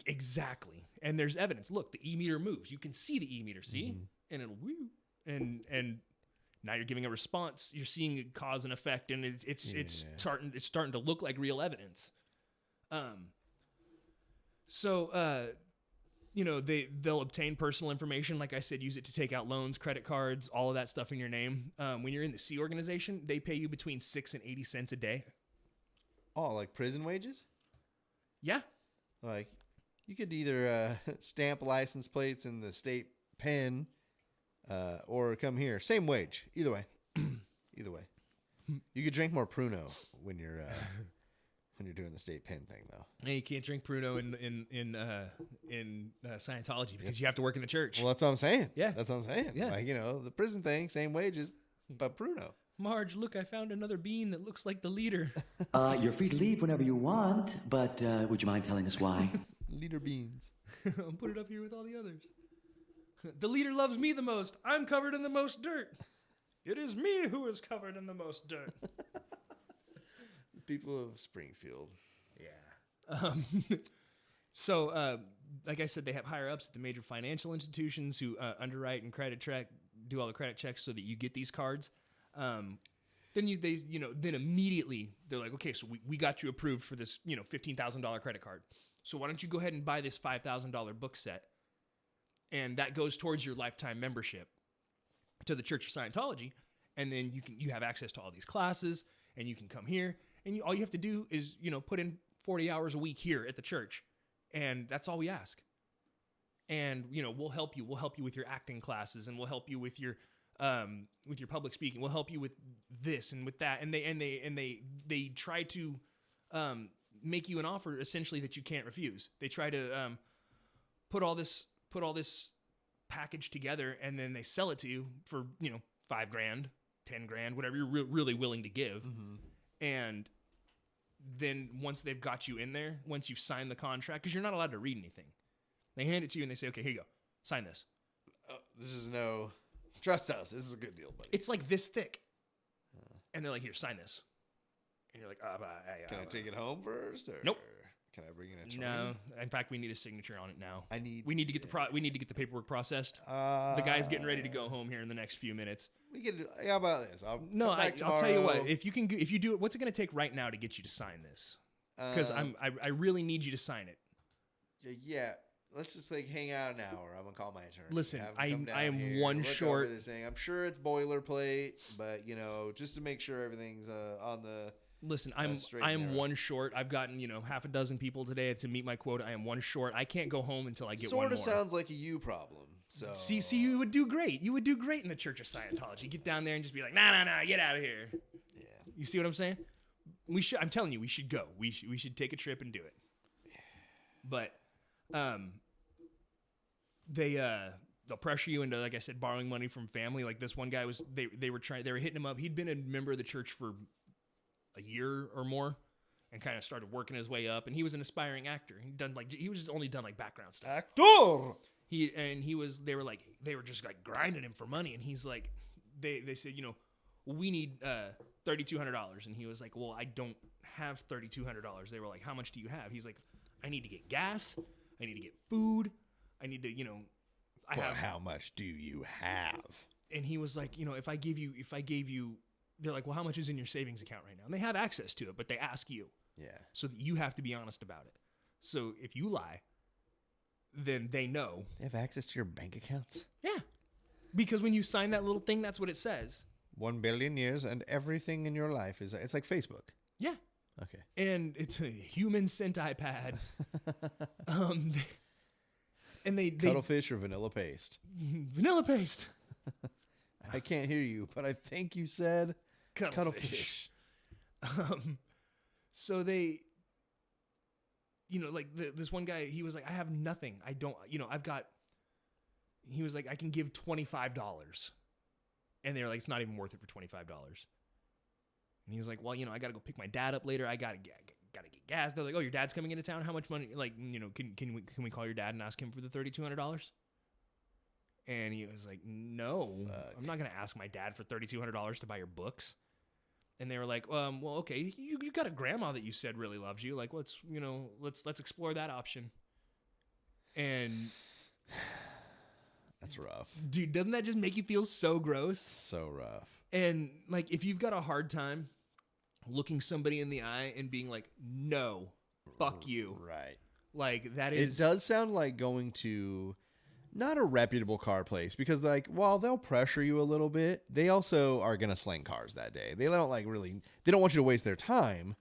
Exactly. And there's evidence. Look, the e-meter moves. You can see the e-meter, see? Mm-hmm. And it'll woo. And now you're giving a response. You're seeing cause and effect, and it's starting to look like real evidence. So they'll obtain personal information. Like I said, use it to take out loans, credit cards, all of that stuff in your name. When you're in the C organization, they pay you between 6 and 80 cents a day. Oh, like prison wages? Yeah. Like, you could either stamp license plates in the state pen or come here. Same wage. Either way. Either way. You could drink more Pruno when you're doing the state pen thing, though. Hey, you can't drink Pruno in Scientology because you have to work in the church. Well, that's what I'm saying. Yeah. That's what I'm saying. Yeah. Like, the prison thing, same wages, but Pruno. Marge, look, I found another bean that looks like the leader. You're free to leave whenever you want, but would you mind telling us why? Leader beans. I'll put it up here with all the others. The leader loves me the most. I'm covered in the most dirt. It is me who is covered in the most dirt. People of Springfield. Yeah. So, like I said, they have higher ups at the major financial institutions who underwrite and credit check, do all the credit checks so that you get these cards. Then then immediately they're like, okay, so we got you approved for this, $15,000 credit card. So why don't you go ahead and buy this $5,000 book set, and that goes towards your lifetime membership to the Church of Scientology, and then you have access to all these classes, and you can come here, and all you have to do is put in 40 hours a week here at the church, and that's all we ask. And we'll help you. We'll help you with your acting classes, and we'll help you with your public speaking. We'll help you with this and with that. And they try to make you an offer essentially that you can't refuse. They try to put all this package together, and then they sell it to you for $5,000, $10,000, whatever you're really willing to give. Mm-hmm. And then once they've got you in there, once you've signed the contract, because you're not allowed to read anything, they hand it to you and they say, okay, here you go, sign this. This is no... Trust us. This is a good deal, buddy. It's like this thick. And they're like, here, sign this. And you're like, can I take it home first? Or nope. Can I bring in a attorney? No. In fact, we need a signature on it now. We need to get the paperwork processed. The guy's getting ready to go home here in the next few minutes. How about this? I'll tell you what. If you do it, what's it going to take right now to get you to sign this? Because I really need you to sign it. Yeah. Let's just hang out an hour. I'm gonna call my attorney. Listen, I am one short. This thing. I'm sure it's boilerplate, but just to make sure everything's on the. Listen, I am one short. I've gotten half a dozen people today to meet my quota. I am one short. I can't go home until I get one more. Sort of sounds like a you problem. So see, you would do great. You would do great in the Church of Scientology. Get down there and just be like, nah, get out of here. Yeah. You see what I'm saying? We should. I'm telling you, we should go. We should take a trip and do it. But they'll pressure you into, like I said, borrowing money from family. Like this one guy they were hitting him up. He'd been a member of the church for a year or more and kind of started working his way up, and he was an aspiring actor. He was just only done background stuff. Actor. They were just grinding him for money, and he's like, they said, we need $3,200, and he was like, well, I don't have $3,200. They were like, how much do you have? He's like, I need to get gas, I need to get food, I need to, how much do you have? And he was like, if I gave you, they're like, well, how much is in your savings account right now? And they have access to it, but they ask you. Yeah. So that you have to be honest about it. So if you lie, then they know. They have access to your bank accounts? Yeah. Because when you sign that little thing, that's what it says. 1 billion years and everything in your life it's like Facebook. Yeah. Okay. And it's a human centipad. And they Cuttlefish or vanilla paste? Vanilla paste. I can't hear you, but I think you said cuttlefish. So they, this one guy, he was like, I have nothing. I don't, he was like, I can give $25. And they were like, it's not even worth it for $25. And he was like, well, I got to go pick my dad up later. I got to get gas. They're like, oh, your dad's coming into town. How much money? Can we call your dad and ask him for the $3,200? And he was like, no, I'm not going to ask my dad for $3,200 to buy your books. And they were like, well, okay, you got a grandma that you said really loves you. Like, let's explore that option. And that's rough. Dude, doesn't that just make you feel so gross? So rough. And if you've got a hard time looking somebody in the eye and being like, no, fuck you. Right. Like that is. It does sound like going to not a reputable car place because, like, while they'll pressure you a little bit, they also are gonna sling cars that day. They don't They don't want you to waste their time.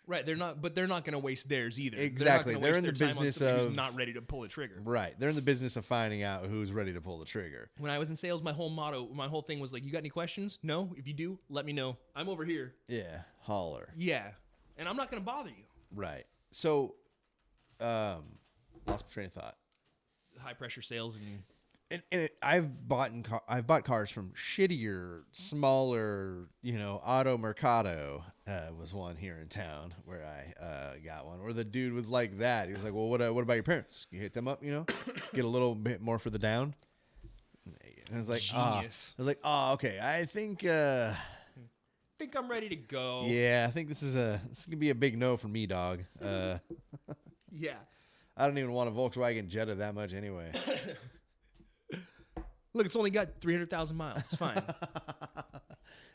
Right, they're not going to waste theirs either. Exactly, they're in the business who's of not ready to pull the trigger. Right, they're in the business of finding out who's ready to pull the trigger. When I was in sales, my whole thing was like, "You got any questions? No. If you do, let me know. I'm over here." Yeah, holler. Yeah, and I'm not going to bother you. Right. So, lost my train of thought. High pressure sales and I've bought cars from shittier, smaller, Auto Mercado was one here in town where I got one. Where the dude was like that. He was like, "Well, what about your parents? You hit them up, get a little bit more for the down." And I was like, genius. "Oh, okay. I think I'm ready to go." yeah, I think this is gonna be a big no for me, dog. Yeah. I don't even want a Volkswagen Jetta that much anyway." Look, it's only got 300,000 miles. It's fine.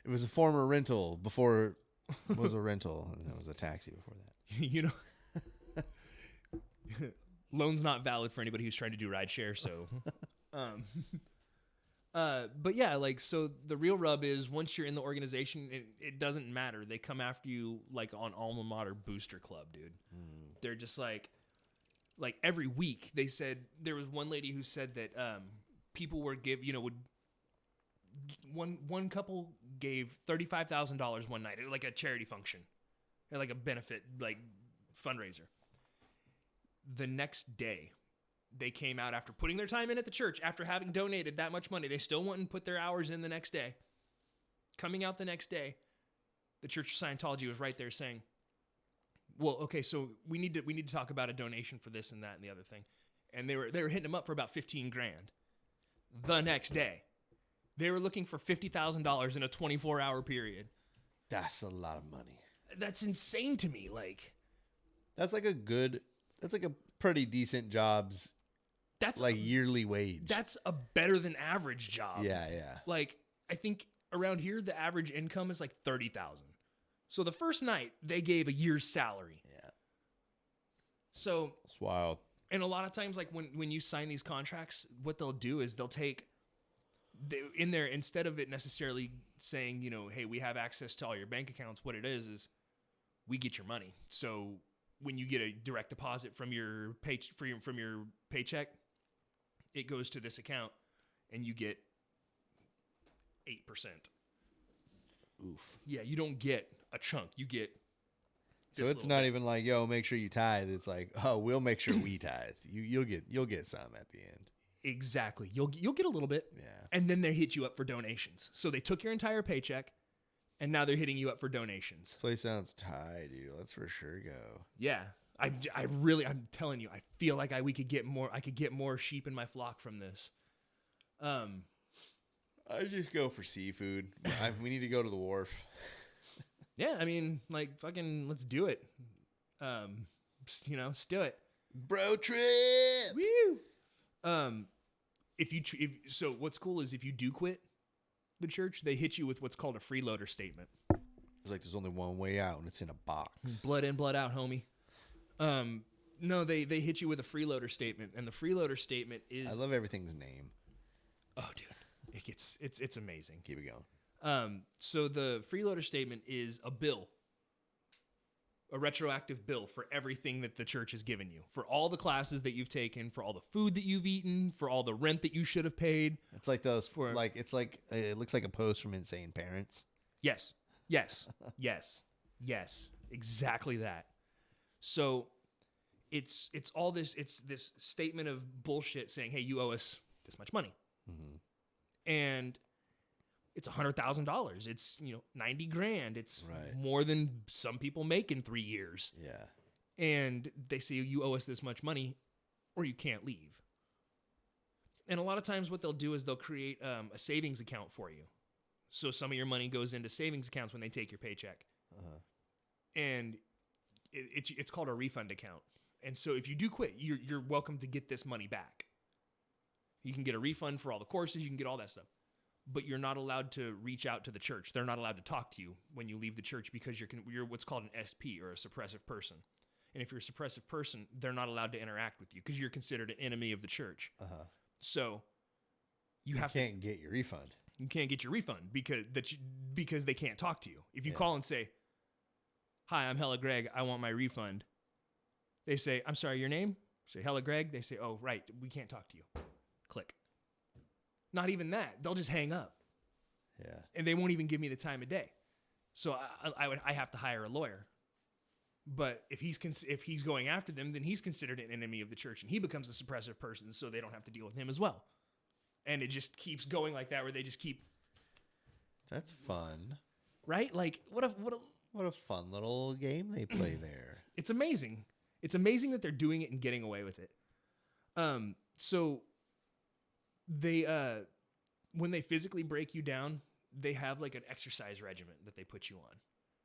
It was a former rental before it was a rental, and it was a taxi before that. Loan's not valid for anybody who's trying to do rideshare. So, but yeah, like, so the real rub is once you're in the organization, it doesn't matter. They come after you like on Alma Mater Booster Club, dude. They're just like every week. They said there was one lady who said that people were one couple gave $35,000 one night at like a charity function, at like a benefit like fundraiser. The next day, they came out after putting their time in at the church, after having donated that much money. They still went and put their hours in the next day. Coming out the next day, the Church of Scientology was right there saying, "Well, okay, so we need to talk about a donation for this and that and the other thing." And they were hitting them up for about $15,000. The next day, they were looking for $50,000 in a 24-hour period. That's a lot of money. That's insane to me. Like, that's like a pretty decent job's that's like yearly wage. That's a better than average job. Yeah. Like, I think around here the average income is like $30,000. So the first night they gave a year's salary. Yeah. So it's wild. And a lot of times, like when you sign these contracts, what they'll do is they'll take in there, instead of it necessarily saying, "Hey, we have access to all your bank accounts," what it is we get your money. So when you get a direct deposit from your from your paycheck, it goes to this account, and you get 8%. Oof. Yeah, you don't get a chunk. You get. So it's not even like, "Yo, make sure you tithe." It's like, "Oh, we'll make sure we tithe. You'll get some at the end." Exactly. You'll get a little bit. Yeah. And then they hit you up for donations. So they took your entire paycheck, and now they're hitting you up for donations. This place sounds tight, dude. Let's for sure go. Yeah. I'm telling you, I feel like we could get more. I could get more sheep in my flock from this. I just go for seafood. We need to go to the wharf. Yeah, I mean, like, fucking, let's do it. Let's do it. Bro trip. Woo! So what's cool is if you do quit the church, they hit you with what's called a freeloader statement. It's like there's only one way out, and it's in a box. Blood in, blood out, homie. No, they hit you with a freeloader statement, and the freeloader statement is. I love everything's name. Oh, dude, it's amazing. Keep it going. So the freeloader statement is a bill, a retroactive bill for everything that the church has given you, for all the classes that you've taken, for all the food that you've eaten, for all the rent that you should have paid. It's like those it looks like a post from Insane Parents. Yes, exactly that. So it's all this, it's this statement of bullshit saying, "Hey, you owe us this much money." Mm-hmm. And it's $100,000. It's, $90,000. It's more than some people make in 3 years. Yeah. And they say, "You owe us this much money or you can't leave." And a lot of times what they'll do is they'll create a savings account for you. So some of your money goes into savings accounts when they take your paycheck. Uh-huh. And it's called a refund account. And so if you do quit, you're welcome to get this money back. You can get a refund for all the courses. You can get all that stuff. But you're not allowed to reach out to the church. They're not allowed to talk to you when you leave the church because you're what's called an SP, or a suppressive person. And if you're a suppressive person, they're not allowed to interact with you because you're considered an enemy of the church. Uh-huh. So you can't get your refund. You can't get your refund because they can't talk to you. If you call and say, "Hi, I'm Hella Greg. I want my refund." They say, "I'm sorry, your name?" Say, "Hella Greg." They say, "Oh, right. We can't talk to you." Click. Not even that. They'll just hang up. Yeah. And they won't even give me the time of day. So I have to hire a lawyer. But if he's going after them, then he's considered an enemy of the church, and he becomes a suppressive person, so they don't have to deal with him as well. And it just keeps going like that, where they just keep. That's fun, right? Like what a fun little game they play there. It's amazing. It's amazing that they're doing it and getting away with it. So they when they physically break you down, they have like an exercise regimen that they put you on.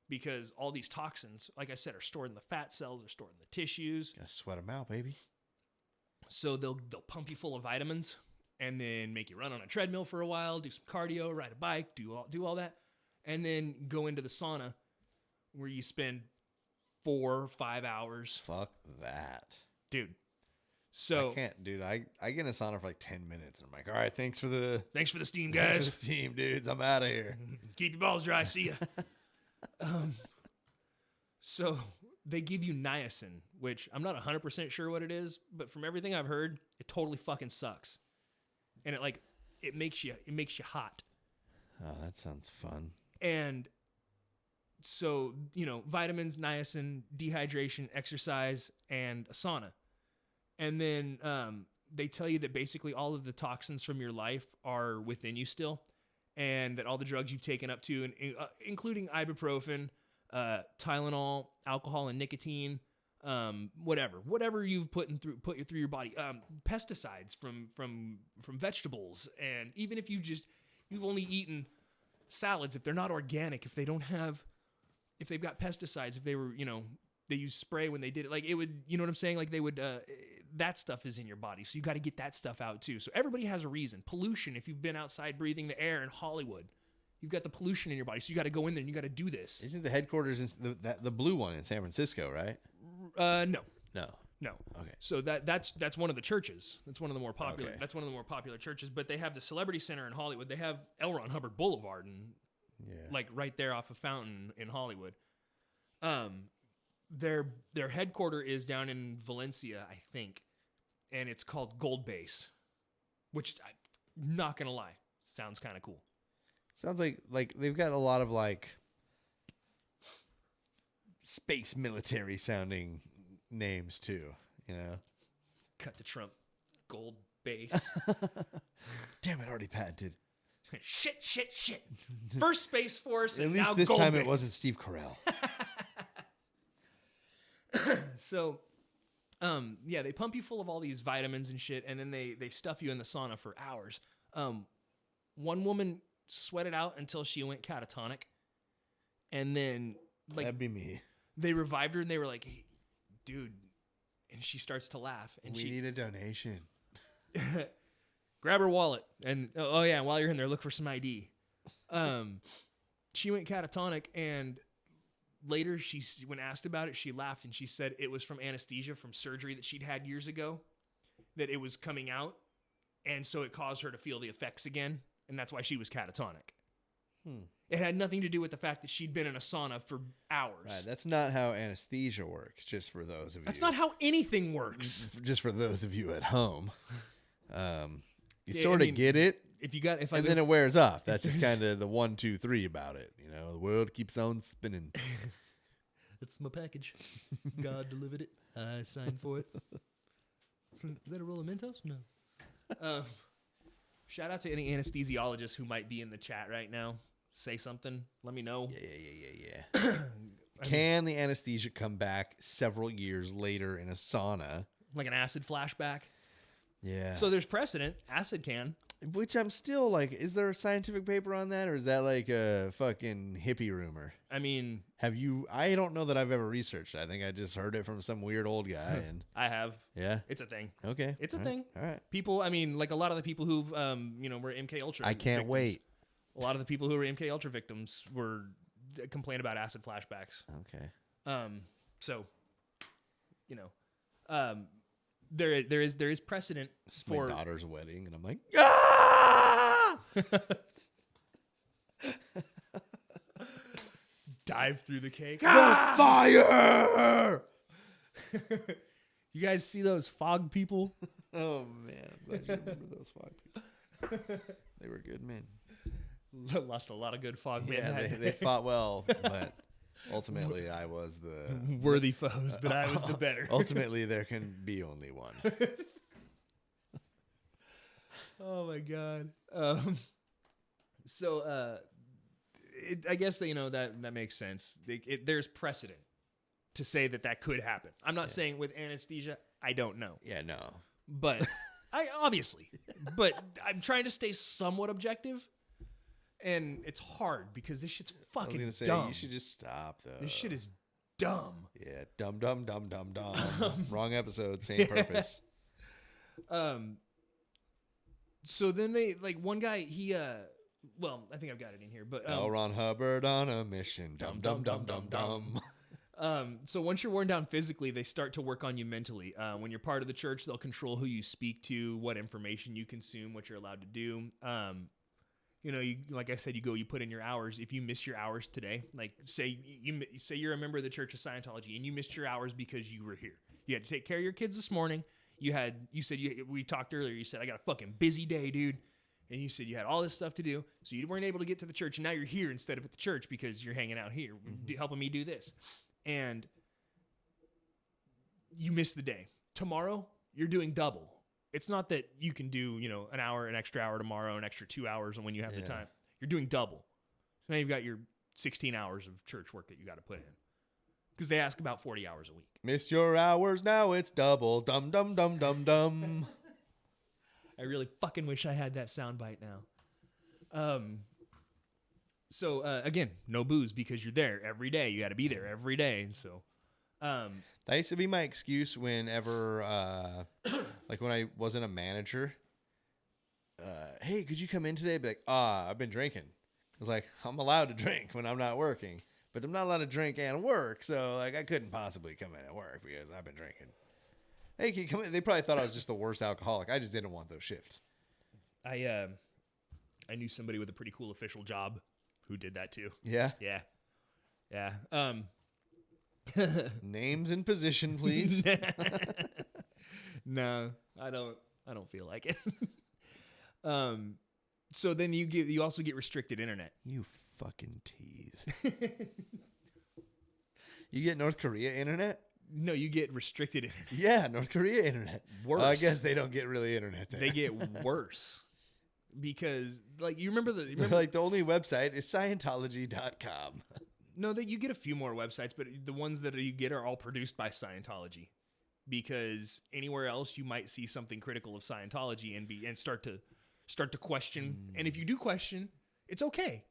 Because all these toxins, like I said, are stored in the fat cells, are stored in the tissues. Gotta sweat them out, baby. So they'll pump you full of vitamins and then make you run on a treadmill for a while, do some cardio, ride a bike, do all that, and then go into the sauna where you spend 4 or 5 hours. Fuck that, dude. So I can't, dude. I get in a sauna for like 10 minutes, and I'm like, all right, thanks for the steam, guys. Thanks for the steam, dudes. I'm out of here. Keep your balls dry. See ya. So they give you niacin, which I'm not 100% sure what it is, but from everything I've heard, it totally fucking sucks. And it makes you hot. Oh, that sounds fun. And so, vitamins, niacin, dehydration, exercise, and a sauna. And then they tell you that basically all of the toxins from your life are within you still, and that all the drugs you've taken up to, including ibuprofen, Tylenol, alcohol and nicotine, whatever you've put through your body, pesticides from vegetables, and even if you've only eaten salads, if they're not organic, if they've got pesticides, if they were, they use spray when they did it, like it would, you know what I'm saying? Like they would, that stuff is in your body. So you got to get that stuff out too. So everybody has a reason. Pollution. If you've been outside breathing the air in Hollywood, you've got the pollution in your body. So you got to go in there and you got to do this. Isn't the headquarters in the blue one in San Francisco, right? No. Okay. So that's one of the churches. That's one of the more popular. Okay. That's one of the more popular churches. But they have the Celebrity Center in Hollywood. They have L. Ron Hubbard Boulevard, and like right there off of Fountain in Hollywood. Their headquarter is down in Valencia, I think, and it's called Gold Base, which I'm not gonna lie, sounds kind of cool. Sounds like they've got a lot of like space military sounding names too, Cut to Trump. Gold Base. Damn it, already patented. Shit. First Space Force, and At least now this Gold time Base. it wasn't Steve Carell. So, they pump you full of all these vitamins and shit, and then they stuff you in the sauna for hours. One woman sweated out until she went catatonic, and then That'd be me. They revived her, and they were like, "Hey, dude," and she starts to laugh, and we need a donation. Grab her wallet, and while you're in there, look for some ID. She went catatonic, and later, when asked about it, she laughed, and she said it was from anesthesia from surgery that she'd had years ago, that it was coming out, and so it caused her to feel the effects again, and that's why she was catatonic. It had nothing to do with the fact that she'd been in a sauna for hours. Right, that's not how anesthesia works, just for those of you. That's not how anything works. Just for those of you at home. You sort of get it, and then it wears off. That's just kind of the 1, 2, 3 about it. The world keeps on spinning. It's my package. God delivered it. I signed for it. Is that a roll of Mentos? No. Shout out to any anesthesiologists who might be in the chat right now. Say something. Let me know. Yeah. Can the anesthesia come back several years later in a sauna? Like an acid flashback? Yeah. So there's precedent. Acid can. Which I'm still like, is there a scientific paper on that, or is that like a fucking hippie rumor? I mean, I don't know that I've ever researched it. I think I just heard it from some weird old guy. And I have. Yeah. It's a thing. Okay. It's a thing. All right. People, I mean, like a lot of the people who've, were MK Ultra. I can't victims. wait. A lot of the people who were MK Ultra victims complain about acid flashbacks. Okay. So there is precedent It's for my daughter's wedding, and I'm like, ah! dive through the cake. The fire! You guys see those fog people? Oh man, I'm glad you remember those fog people. They were good men. Lost a lot of good fog men. Yeah, they fought well, but ultimately I was the worthy foes, but I was the better. Ultimately, there can be only one. Oh my god. I guess that that makes sense. There's precedent to say that could happen. I'm not saying with anesthesia. I don't know. Yeah, no. But but I'm trying to stay somewhat objective, and it's hard because this shit's fucking I was gonna say dumb. you should just stop though. This shit is dumb. Yeah, dumb. Wrong episode, same purpose. So then they one guy he well, I think I've got it in here, but L. Ron Hubbard on a mission. Dumb. So once you're worn down physically, they start to work on you mentally. When you're part of the church, they'll control who you speak to, what information you consume, what you're allowed to do. Like I said, you put in your hours. If you miss your hours today, like say you're a member of the Church of Scientology and you missed your hours because you were here. You had to take care of your kids this morning. We talked earlier. You said, I got a fucking busy day, dude. And you said you had all this stuff to do, so you weren't able to get to the church. And now you're here instead of at the church because you're hanging out here, helping me do this. And you missed the day. Tomorrow, you're doing double. It's not that you can do, an extra hour tomorrow, an extra 2 hours when you have the time. You're doing double. So now you've got your 16 hours of church work that you got to put in. Because they ask about 40 hours a week. Missed your hours, now it's double. Dumb. I really fucking wish I had that soundbite now. So again, no booze because you're there every day. You got to be there every day. So, that used to be my excuse whenever, like when I wasn't a manager. Hey, could you come in today? Be like, I've been drinking. I was like, I'm allowed to drink when I'm not working, but I'm not allowed to drink and work. So like, I couldn't possibly come in at work because I've been drinking. Hey, can you come in? They probably thought I was just the worst alcoholic. I just didn't want those shifts. I knew somebody with a pretty cool official job who did that too. Yeah? Yeah. Names and position, please. No, I don't feel like it. So then you also get restricted internet. You fucking tease. You get North Korea internet? No, you get restricted internet. Yeah, North Korea internet. Worse. I guess they don't get really internet there. They get worse. Because, you remember They're like, the only website is Scientology.com. No, you get a few more websites, but the ones that you get are all produced by Scientology. Because anywhere else, you might see something critical of Scientology and start to question. And if you do question, it's okay.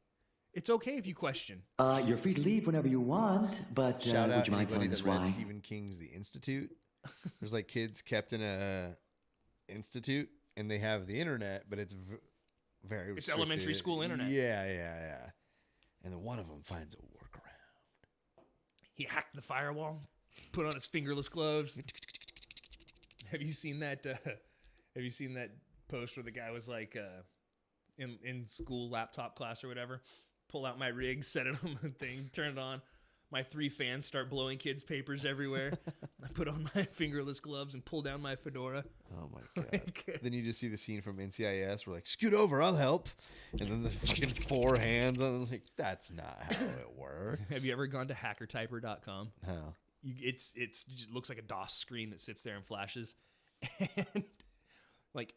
It's okay if you question. You're free to leave whenever you want, but Shout out would you mind anybody telling us that read why? Stephen King's The Institute. There's like kids kept in a institute, and they have the internet, but it's very restricted. It's elementary school internet. Yeah. And then one of them finds a workaround. He hacked the firewall, put on his fingerless gloves. Have you seen that? Have you seen that post where the guy was like, in school laptop class or whatever? Pull out my rig, set it on the thing, turn it on. My 3 fans start blowing kids' papers everywhere. I put on my fingerless gloves and pull down my fedora. Oh my god! Then you just see the scene from NCIS. We're like, scoot over, I'll help. And then the fucking 4 hands on. Like, that's not how it works. Have you ever gone to hackertyper.com? No. It looks like a DOS screen that sits there and flashes, and like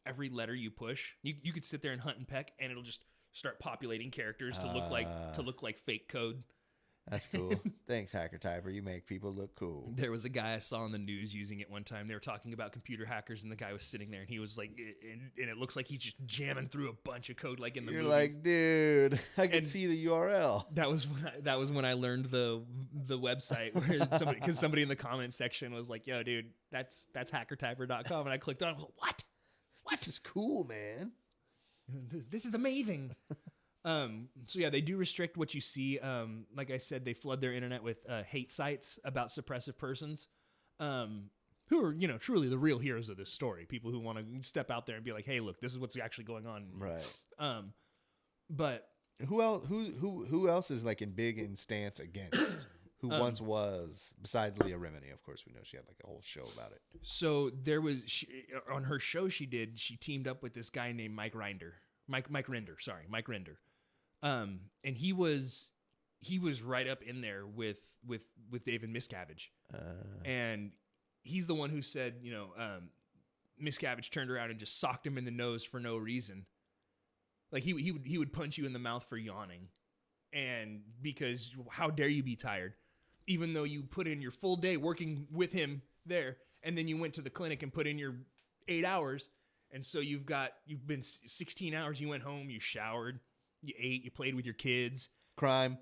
every letter you push, you could sit there and hunt and peck, and it'll just start populating characters to look like fake code. That's cool. Thanks, Hacker Typer. You make people look cool. There was a guy I saw on the news using it one time. They were talking about computer hackers, and the guy was sitting there, and he was like, and it looks like he's just jamming through a bunch of code like in the You're movies. like, dude, I can see the URL. That was when I learned the website where somebody in the comment section was like, yo, dude, that's hackertyper.com, and I clicked on it. I was like, what? This is cool, man. This is amazing. So yeah, they do restrict what you see. Like I said, they flood their internet with hate sites about suppressive persons. who are, truly the real heroes of this story. People who want to step out there and be like, hey, look, this is what's actually going on. Right. But who else is like in stance against who once was, besides Leah Remini? Of course, we know she had like a whole show about it. So there was on her show she teamed up with this guy named Mike Rinder. Mike Rinder. And he was right up in there with David Miscavige. And he's the one who said, Miscavige turned around and just socked him in the nose for no reason. Like he would punch you in the mouth for yawning. And because how dare you be tired? Even though you put in your full day working with him there, and then you went to the clinic and put in your 8 hours. And so you've been 16 hours. You went home, you showered, you ate, you played with your kids. Crime.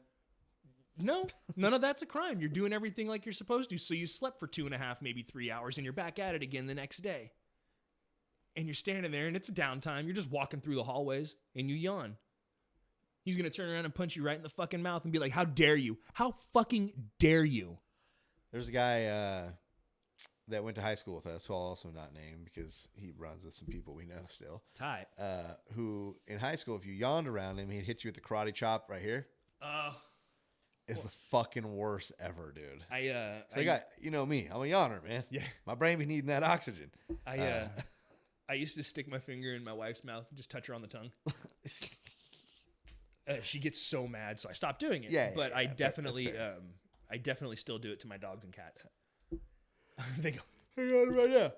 No, none of that's a crime. You're doing everything like you're supposed to. So you slept for 2.5, maybe 3 hours, and you're back at it again the next day. And you're standing there, and it's a downtime. You're just walking through the hallways, and you yawn. He's going to turn around and punch you right in the fucking mouth and be like, how dare you? How fucking dare you? There's a guy that went to high school with us, who I'll also not name because he runs with some people we know still. Tight. Who, in high school, if you yawned around him, he'd hit you with the karate chop right here. It's the fucking worst ever, dude. You know me. I'm a yawner, man. Yeah. My brain be needing that oxygen. I used to stick my finger in my wife's mouth and just touch her on the tongue. She gets so mad, so I stopped doing it. But I definitely still do it to my dogs and cats. They go, hang on right now.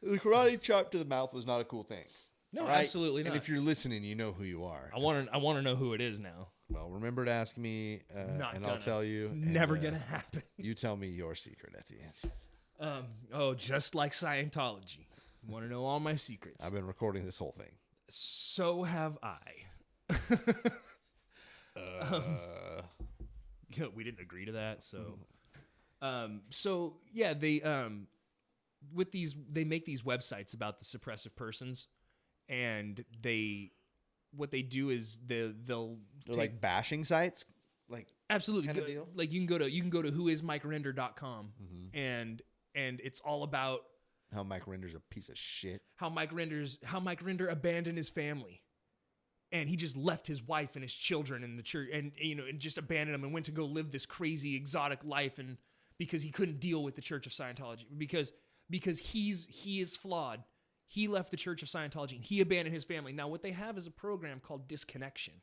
The karate chop to the mouth was not a cool thing. No, right? Absolutely not. And if you're listening, you know who you are. I want to know who it is now. Well, remember to ask me, I'll tell you. Never gonna happen. You tell me your secret at the end. Just like Scientology. Want to know all my secrets? I've been recording this whole thing. So have I. We didn't agree to that, so yeah, they they make these websites about the suppressive persons, and what they do is they're like bashing sites, like absolutely kind of deal? Like you can go to whoismikerinder.com, and it's all about how Mike Rinder's a piece of shit. How Mike Rinder abandoned his family. And he just left his wife and his children in the church, and just abandoned them and went to go live this crazy exotic life, and because he couldn't deal with the Church of Scientology, because he is flawed. He left the Church of Scientology and he abandoned his family. Now what they have is a program called disconnection,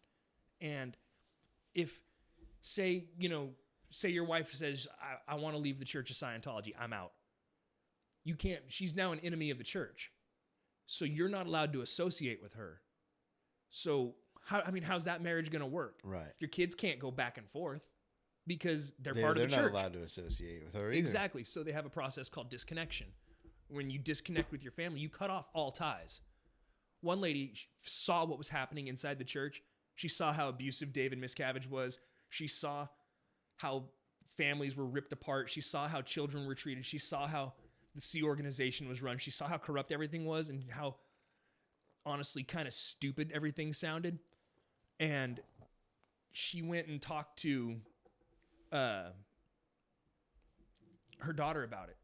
and if say your wife says I want to leave the Church of Scientology, I'm out. You can't. She's now an enemy of the church, so you're not allowed to associate with her. So, how's that marriage going to work? Right. Your kids can't go back and forth because they're part of the church. They're not allowed to associate with her either. Exactly. So they have a process called disconnection. When you disconnect with your family, you cut off all ties. One lady saw what was happening inside the church. She saw how abusive David Miscavige was. She saw how families were ripped apart. She saw how children were treated. She saw how the C organization was run. She saw how corrupt everything was and how honestly kind of stupid everything sounded. And she went and talked to her daughter about it.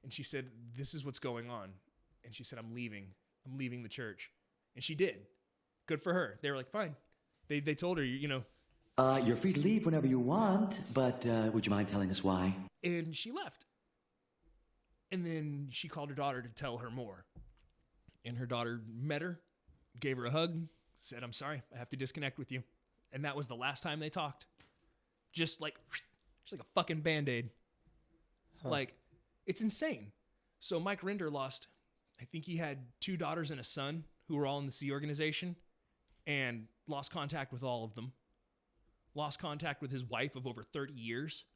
And she said, this is what's going on. And she said, I'm leaving the church. And she did. Good for her. They were like, fine. They told her, you're free to leave whenever you want, but would you mind telling us why? And she left. And then she called her daughter to tell her more. And her daughter met her, gave her a hug, said, I'm sorry, I have to disconnect with you. And that was the last time they talked. Just like a fucking Band-Aid. Huh. Like, it's insane. So Mike Rinder lost, I think he had 2 daughters and a son who were all in the C organization, and lost contact with all of them. Lost contact with his wife of over 30 years.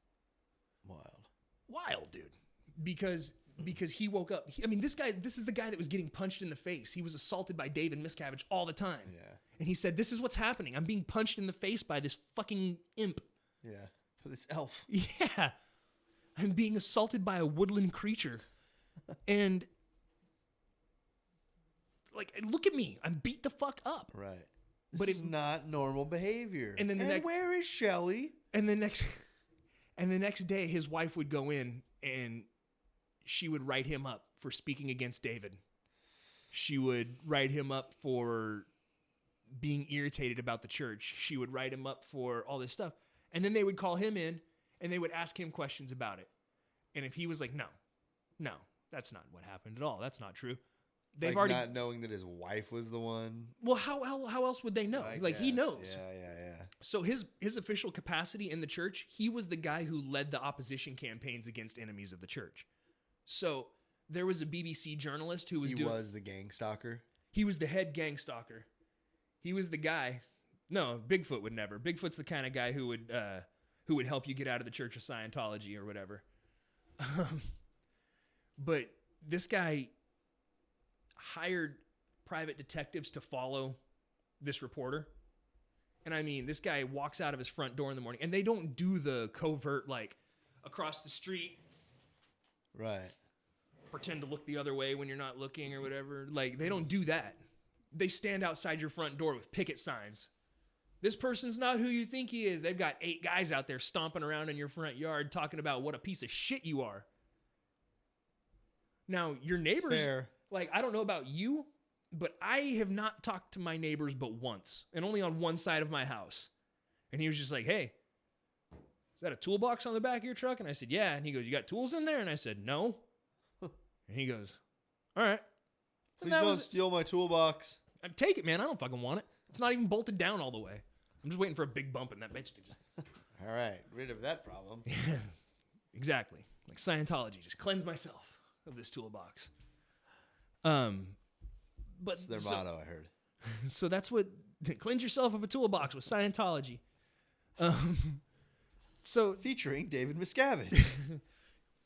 Wild, dude. Because he woke up. This is the guy that was getting punched in the face. He was assaulted by David Miscavige all the time. Yeah. And he said, this is what's happening. I'm being punched in the face by this fucking imp. Yeah. This elf. Yeah. I'm being assaulted by a woodland creature. And look at me. I'm beat the fuck up. Right. But it's not normal behavior. And then where is Shelly? And the next day his wife would go in and she would write him up for speaking against David. She would write him up for being irritated about the church. She would write him up for all this stuff. And then they would call him in and they would ask him questions about it. And if he was like, no, that's not what happened at all. That's not true. They've like already not knowing that his wife was the one. Well, how else would they know? I Like, he guess. knows. Yeah. So his official capacity in the church, he was the guy who led the opposition campaigns against enemies of the church. So there was a BBC journalist who was He was the gang stalker. He was the head gang stalker. He was the guy. No, Bigfoot would never. Bigfoot's the kind of guy who would help you get out of the Church of Scientology or whatever. But this guy hired private detectives to follow this reporter. And I mean, this guy walks out of his front door in the morning, and they don't do the covert, like, across the street, Right. pretend to look the other way when you're not looking or whatever. Like, they don't do that. They stand outside your front door with picket signs. This person's not who you think he is. They've got 8 guys out there stomping around in your front yard talking about what a piece of shit you are. Now, your neighbors, Fair. like, I don't know about you, but I have not talked to my neighbors but once, and only on one side of my house. And he was just like, hey, is that a toolbox on the back of your truck? And I said, yeah. And he goes, you got tools in there? And I said, no. And he goes, all right. Please don't steal my toolbox. Take it, man. I don't fucking want it. It's not even bolted down all the way. I'm just waiting for a big bump in that bitch to just... All right. Rid of that problem. Exactly. Like Scientology. Just cleanse myself of this toolbox. But That's their motto, I heard. So that's what... Cleanse yourself of a toolbox with Scientology. So... Featuring David Miscavige.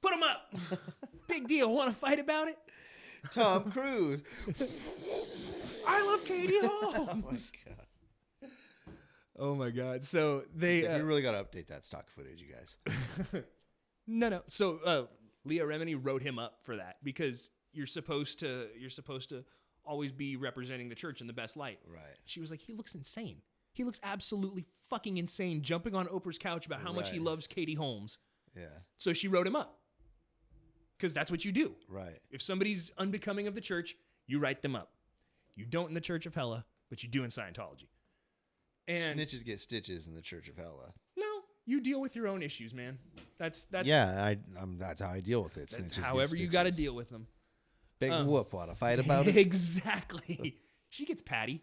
Put him up! Big deal. Want to fight about it? Tom Cruise. I love Katie Holmes. Oh, my God. Oh, my God. So they... we really got to update that stock footage, you guys. No. So Leah Remini wrote him up for that because you're supposed to always be representing the church in the best light. Right. She was like, he looks insane. He looks absolutely fucking insane, jumping on Oprah's couch about how much he loves Katie Holmes. Yeah. So she wrote him up because that's what you do. Right. If somebody's unbecoming of the church, you write them up. You don't in the Church of Hella, but you do in Scientology. And snitches get stitches in the Church of Hella. no, you deal with your own issues, man. That's yeah. That's how I deal with it. Snitches however you got to deal with them. Big whoop. Want to fight about it? Exactly. She gets patty.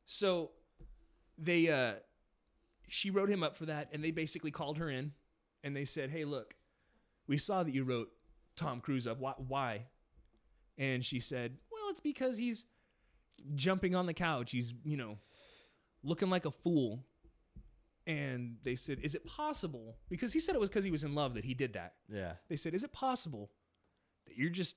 So they she wrote him up for that, and they basically called her in, and they said, "Hey, look, we saw that you wrote Tom Cruise up. Why?" And she said, "Well, it's because he's jumping on the couch. He's, looking like a fool." And they said, "Is it possible?" Because he said it was because he was in love that he did that. Yeah. They said, "Is it possible that you're just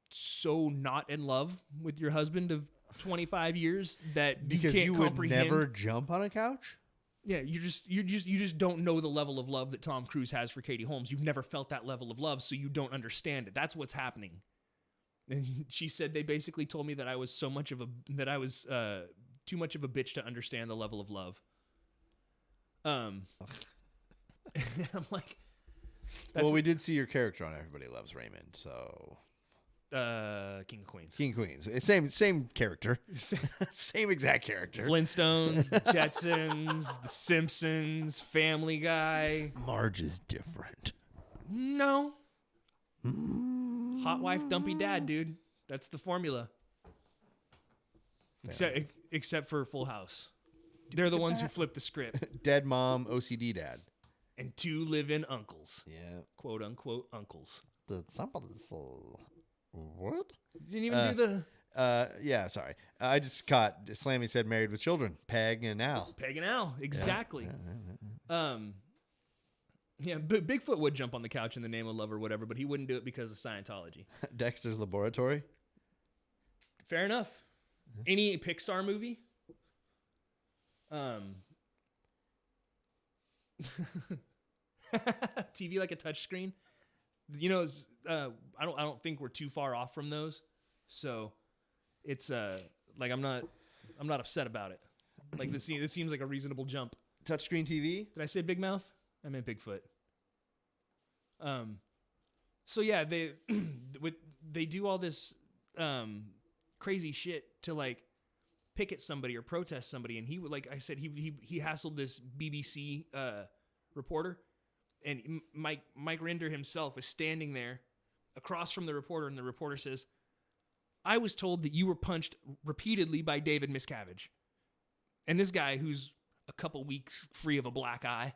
so not in love with your husband of 25 years that Because you can't you would comprehend?" never jump on a couch? Yeah, you just don't know the level of love that Tom Cruise has for Katie Holmes. You've never felt that level of love, so you don't understand it. That's what's happening. And she said they basically told me that I was too much of a bitch to understand the level of love. And I'm like, well, we did see your character on Everybody Loves Raymond, so King of Queens. King Queens, same character, same exact character. Flintstones, the Jetsons, the Simpsons, Family Guy. Marge is different. No. Hot wife, dumpy dad, dude. That's the formula. Except for Full House. They're the ones who flip the script. Dead mom, OCD dad. And 2 live-in uncles. Yeah. Quote unquote uncles. Did somebody say what? You didn't even do the... Yeah, sorry. I just caught Slammy said married with children. Peg and Al. Peg and Al, exactly. Yeah. Yeah, Bigfoot would jump on the couch in the name of love or whatever, but he wouldn't do it because of Scientology. Dexter's Laboratory. Fair enough. Any Pixar movie? TV like a touchscreen. I don't think we're too far off from those. So it's like I'm not upset about it. Like this seems like a reasonable jump. Touchscreen TV. Did I say Big Mouth? I meant Bigfoot. So yeah, they do all this crazy shit to like picket somebody or protest somebody, and he would, like I said, he hassled this BBC reporter, and Mike Rinder himself is standing there across from the reporter, and the reporter says, "I was told that you were punched repeatedly by David Miscavige," and this guy, who's a couple weeks free of a black eye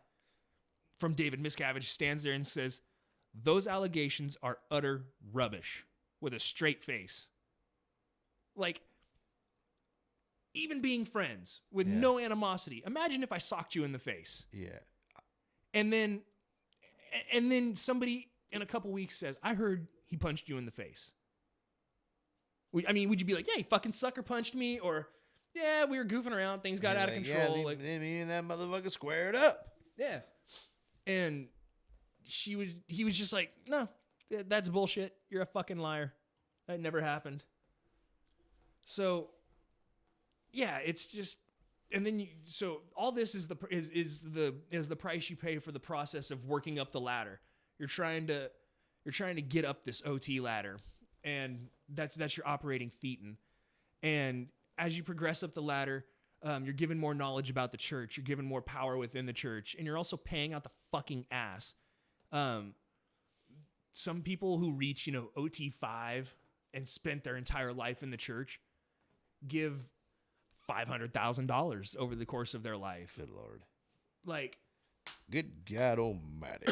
from David Miscavige, stands there and says, "Those allegations are utter rubbish," with a straight face. Like, even being friends with no animosity. Imagine if I socked you in the face. Yeah. And then somebody in a couple weeks says, "I heard he punched you in the face." I mean, would you be like, "Yeah, he fucking sucker punched me," or "Yeah, we were goofing around, things got out of control"? Yeah, like, me and that motherfucker squared up. Yeah. And he was just like, "No, that's bullshit. You're a fucking liar. That never happened." So, yeah, it's just, and then so all this is the price you pay for the process of working up the ladder. You're trying to get up this OT ladder, and that's your operating thetan. And as you progress up the ladder, you're given more knowledge about the church. You're given more power within the church, and you're also paying out the fucking ass. Some people who reach, OT5 and spent their entire life in the church give $500,000 over the course of their life. Good Lord. Like, good God almighty.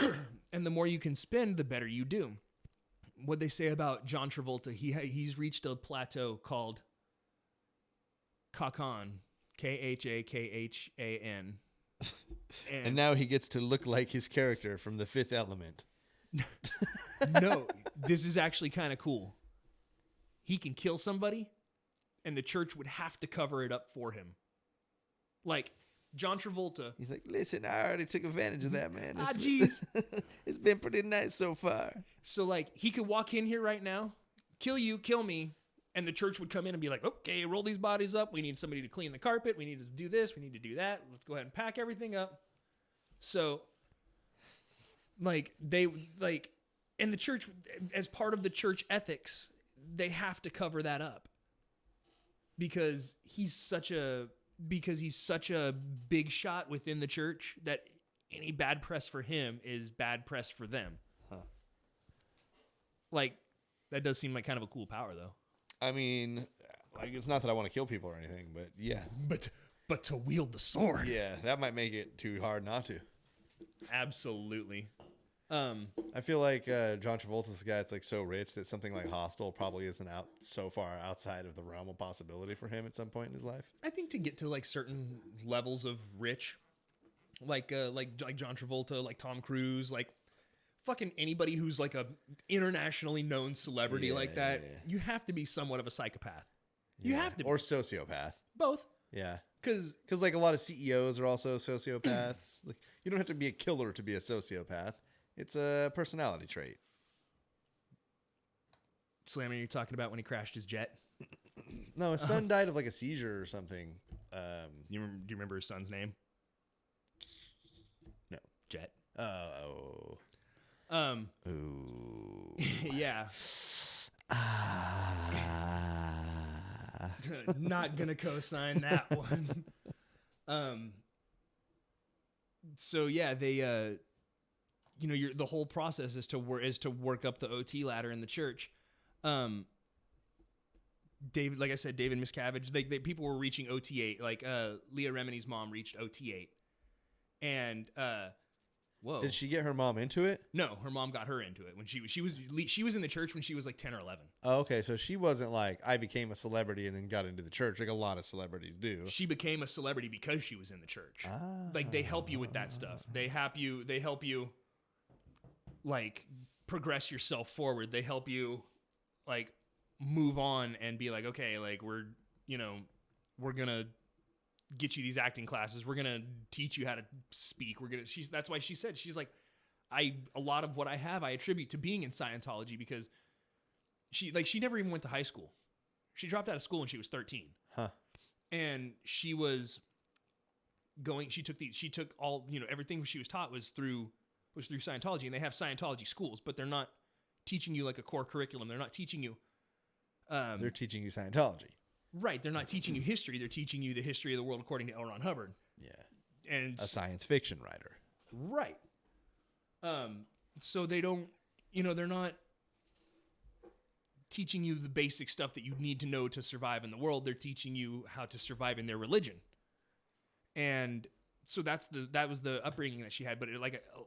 And the more you can spend, the better you do. What they say about John Travolta, he's reached a plateau called Khakan, Khakhan. And now he gets to look like his character from The Fifth Element. No, this is actually kind of cool. He can kill somebody, and the church would have to cover it up for him. Like, John Travolta. He's like, "Listen, I already took advantage of that, man. Jeez. It's been pretty nice so far." So, like, he could walk in here right now, kill you, kill me, and the church would come in and be like, "Okay, roll these bodies up. We need somebody to clean the carpet. We need to do this. We need to do that. Let's go ahead and pack everything up." So, like, and the church, as part of the church ethics, they have to cover that up. Because he's such a big shot within the church that any bad press for him is bad press for them. Huh. Like, that does seem like kind of a cool power, though. I mean, like, it's not that I want to kill people or anything, but yeah. But to wield the sword. Yeah, that might make it too hard not to. Absolutely. I feel like John Travolta's the guy that's like so rich that something like Hostel probably isn't so far outside of the realm of possibility for him at some point in his life. I think to get to like certain levels of rich, like John Travolta, like Tom Cruise, like fucking anybody who's like a internationally known celebrity like that, you have to be somewhat of a psychopath. You have to be. Or sociopath. Both. Yeah. Because like a lot of CEOs are also sociopaths. Like, you don't have to be a killer to be a sociopath. It's a personality trait. Slammer, you're talking about when he crashed his jet? No, his son died of like a seizure or something. Do you remember his son's name? No. Jet. Oh. Ooh. Yeah. Not gonna co-sign that one. So yeah, they the whole process is to work up the OT ladder in the church. David, like I said, David Miscavige, they people were reaching OT8. Like Leah Remini's mom reached OT8, and whoa, did she get her mom into it? No, her mom got her into it when she was in the church when she was like 10 or 11. Oh, okay, so she wasn't like, I became a celebrity and then got into the church like a lot of celebrities do. She became a celebrity because she was in the church. Like, they help you with that stuff. They help you like progress yourself forward. They help you like move on and be like, okay, like we're gonna get you these acting classes. We're gonna teach you how to speak. That's why she said, she's like, a lot of what I have I attribute to being in Scientology, because she never even went to high school. She dropped out of school when she was 13. Huh. And she was going, she took all, everything she was taught was through was through Scientology, and they have Scientology schools, but they're not teaching you like a core curriculum. They're not teaching you. They're teaching you Scientology. Right. They're not teaching you history. They're teaching you the history of the world according to L. Ron Hubbard. Yeah. And A science fiction writer. right. So they don't, they're not teaching you the basic stuff that you need to know to survive in the world. They're teaching you how to survive in their religion. And so that was the upbringing that she had. But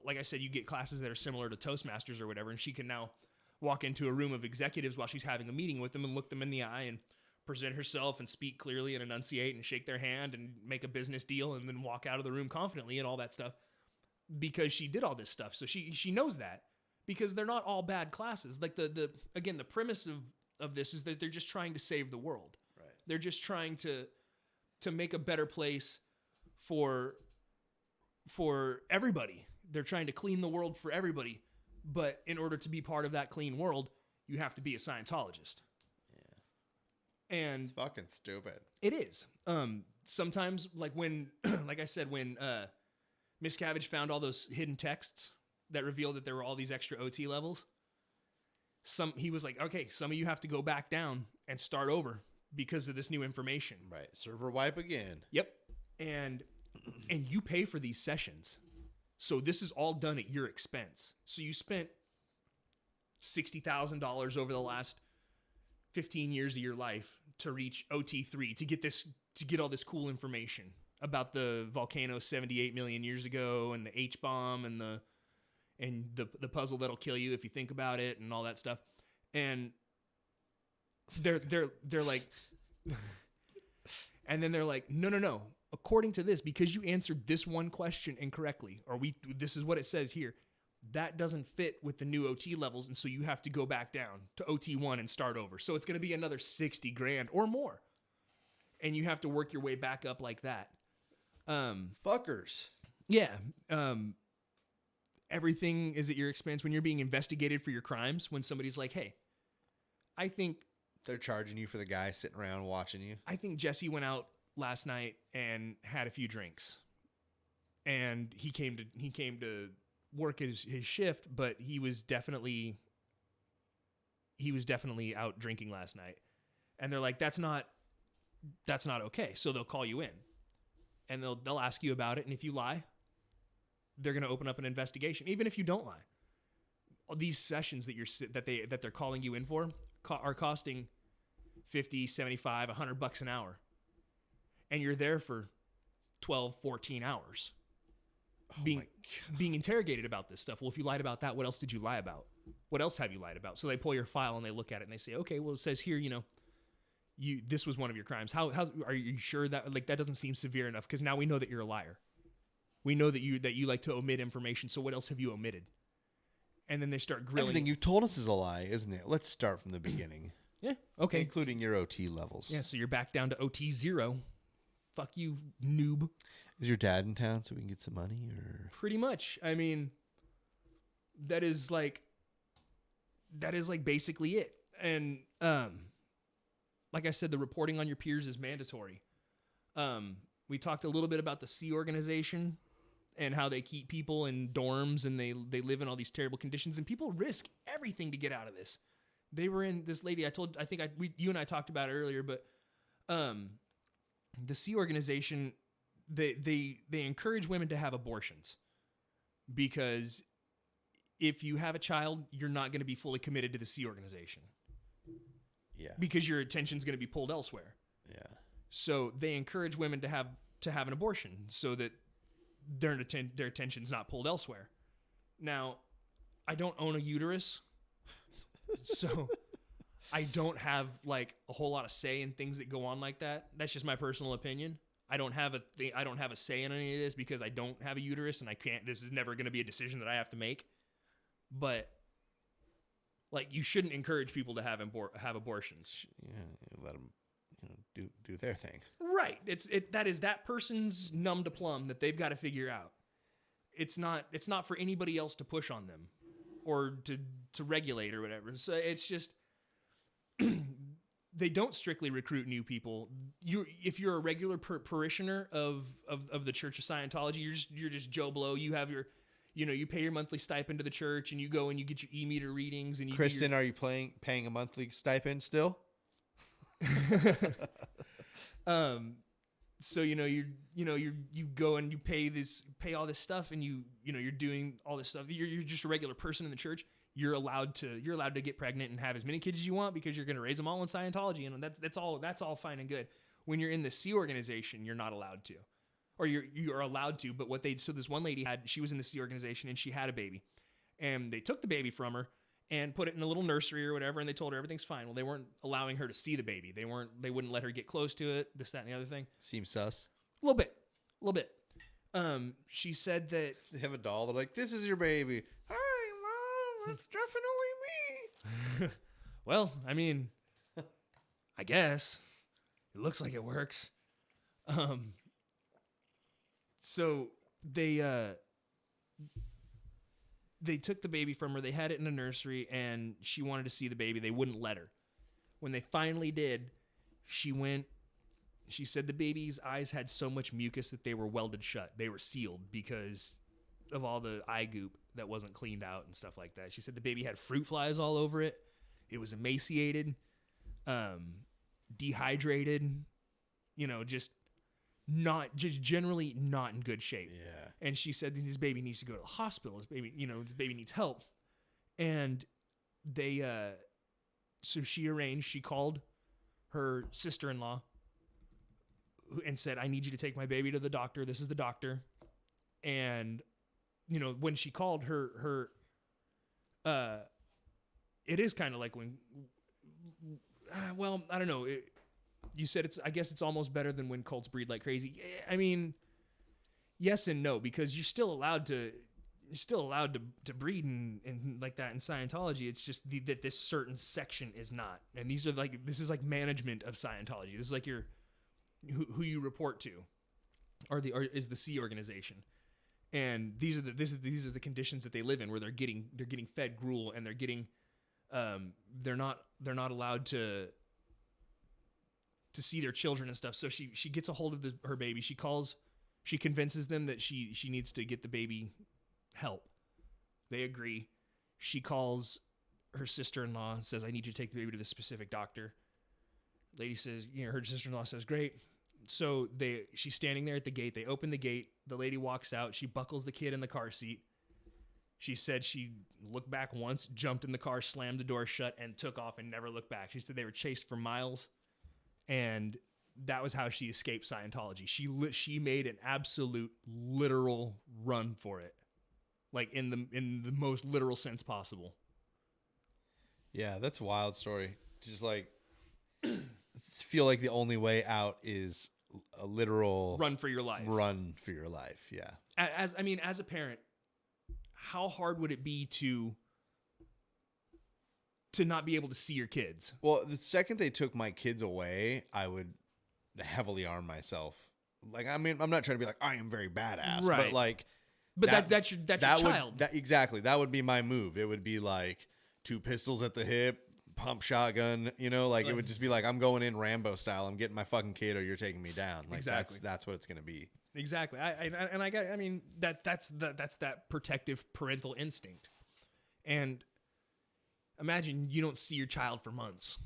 like I said, you get classes that are similar to Toastmasters or whatever, and she can now walk into a room of executives while she's having a meeting with them and look them in the eye and present herself and speak clearly and enunciate and shake their hand and make a business deal and then walk out of the room confidently and all that stuff because she did all this stuff. So she knows that, because they're not all bad classes. Like the premise of this is that they're just trying to save the world. Right. They're just trying to make a better place for everybody. They're trying to clean the world for everybody. But in order to be part of that clean world, you have to be a Scientologist. Yeah. And it's fucking stupid. It is. Sometimes, like when, like I said, when Miscavige found all those hidden texts that revealed that there were all these extra OT levels, he was like, okay, some of you have to go back down and start over because of this new information. Right. Server wipe again. Yep. And you pay for these sessions. So this is all done at your expense. So you spent $60,000 over the last 15 years of your life to reach OT3 to get all this cool information about the volcano 78 million years ago and the H-bomb and the puzzle that'll kill you if you think about it and all that stuff. And they're like, and then they're like, no. According to this, because you answered this one question incorrectly, or this is what it says here, that doesn't fit with the new OT levels, and so you have to go back down to OT1 and start over. So it's going to be another $60,000 or more, and you have to work your way back up like that. Fuckers. Yeah. Everything is at your expense when you're being investigated for your crimes. When somebody's like, "Hey, I think they're charging you for the guy sitting around watching you." I think Jesse went out last night and had a few drinks, and he came to work his shift, but he was definitely out drinking last night. And they're like, that's not okay. So they'll call you in and they'll ask you about it, and if you lie, they're going to open up an investigation. Even if you don't lie, these sessions that they're calling you in for are costing $50, $75, $100 an hour. And you're there for 12, 14 hours being interrogated about this stuff. Well, if you lied about that, what else did you lie about? What else have you lied about? So they pull your file and they look at it and they say, okay, well, it says here, this was one of your crimes. How are you sure that that doesn't seem severe enough? Because now we know that you're a liar. We know that you like to omit information. So what else have you omitted? And then they start grilling. Everything you've told us is a lie, isn't it? Let's start from the beginning. Yeah. Okay. Including your OT levels. Yeah. So you're back down to OT0. Fuck you, noob. Is your dad in town so we can get some money, or? Pretty much. I mean, that is like basically it. And like I said, the reporting on your peers is mandatory. We talked a little bit about the Sea Organization and how they keep people in dorms and they live in all these terrible conditions, and people risk everything to get out of this. They were in this lady. You and I talked about it earlier, but the Sea Organization, they encourage women to have abortions because if you have a child, you're not going to be fully committed to the Sea Organization. Yeah. Because your attention's going to be pulled elsewhere. Yeah. So they encourage women to have an abortion so that their attention's not pulled elsewhere. Now, I don't own a uterus, so I don't have like a whole lot of say in things that go on like that. That's just my personal opinion. I don't have a say in any of this because I don't have a uterus, and I can't. This is never going to be a decision that I have to make. But like, you shouldn't encourage people to have abortions. Yeah, let them, do their thing. Right. That is that person's numb to plum that they've got to figure out. It's not for anybody else to push on them or to regulate or whatever. So it's just they don't strictly recruit new people. If you're a regular parishioner of the Church of Scientology, you're just Joe Blow. You have you pay your monthly stipend to the church, and you go and you get your e-meter readings, and you Kristen, are you paying a monthly stipend still? So you go and you pay all this stuff, and you're doing all this stuff. You're just a regular person in the church. You're allowed to get pregnant and have as many kids as you want because you're going to raise them all in Scientology, and that's all fine and good. When you're in the C organization, you're not allowed to, or you're allowed to. But so this one lady she was in the C organization, and she had a baby, and they took the baby from her and put it in a little nursery or whatever, and they told her everything's fine. Well, they weren't allowing her to see the baby. They wouldn't let her get close to it, this, that, and the other thing. Seems sus. A little bit. She said that They have a doll. They're like, this is your baby. Hi, Mom. It's definitely me. well, I mean, I guess it looks like it works. So they took the baby from her. They had it in a nursery, and she wanted to see the baby. They wouldn't let her. When they finally did, she said the baby's eyes had so much mucus that they were welded shut. They were sealed because of all the eye goop that wasn't cleaned out and stuff like that. She said the baby had fruit flies all over it. It was emaciated, dehydrated, just generally not in good shape. Yeah. And she said that this baby needs to go to the hospital. This baby needs help. And so she called her sister-in-law and said, I need you to take my baby to the doctor. This is the doctor. And, when she called her, it is kind of like when, well, I don't know. You said I guess it's almost better than when cults breed like crazy. I mean, yes and no, because you're still allowed to breed and like that in Scientology. It's just that this certain section is not. And this is like management of Scientology. This is like who you report to, or is the C organization. And these are the conditions that they live in, where they're getting fed gruel, and they're getting they're not allowed to see their children and stuff. So she gets a hold of her baby. She convinces them that she needs to get the baby help. They agree. She calls her sister-in-law and says, I need you to take the baby to this specific doctor. Lady says, her sister-in-law says, great. So she's standing there at the gate. They open the gate. The lady walks out. She buckles the kid in the car seat. She said she looked back once, jumped in the car, slammed the door shut, and took off and never looked back. She said they were chased for miles, and that was how she escaped Scientology. She made an absolute literal run for it, like in the most literal sense possible. Yeah, that's a wild story. Just like feel like the only way out is a literal run for your life. Run for your life. Yeah. As a parent, how hard would it be to not be able to see your kids? Well, the second they took my kids away, I would heavily arm myself. Like, I mean, I'm not trying to be like, I am very badass, right. but like, that's your child. Exactly. That would be my move. It would be like 2 pistols at the hip, pump shotgun, it would just be like, I'm going in Rambo style. I'm getting my fucking kid, or you're taking me down. Like, exactly. That's what it's going to be. Exactly. That's that protective parental instinct. And imagine you don't see your child for months,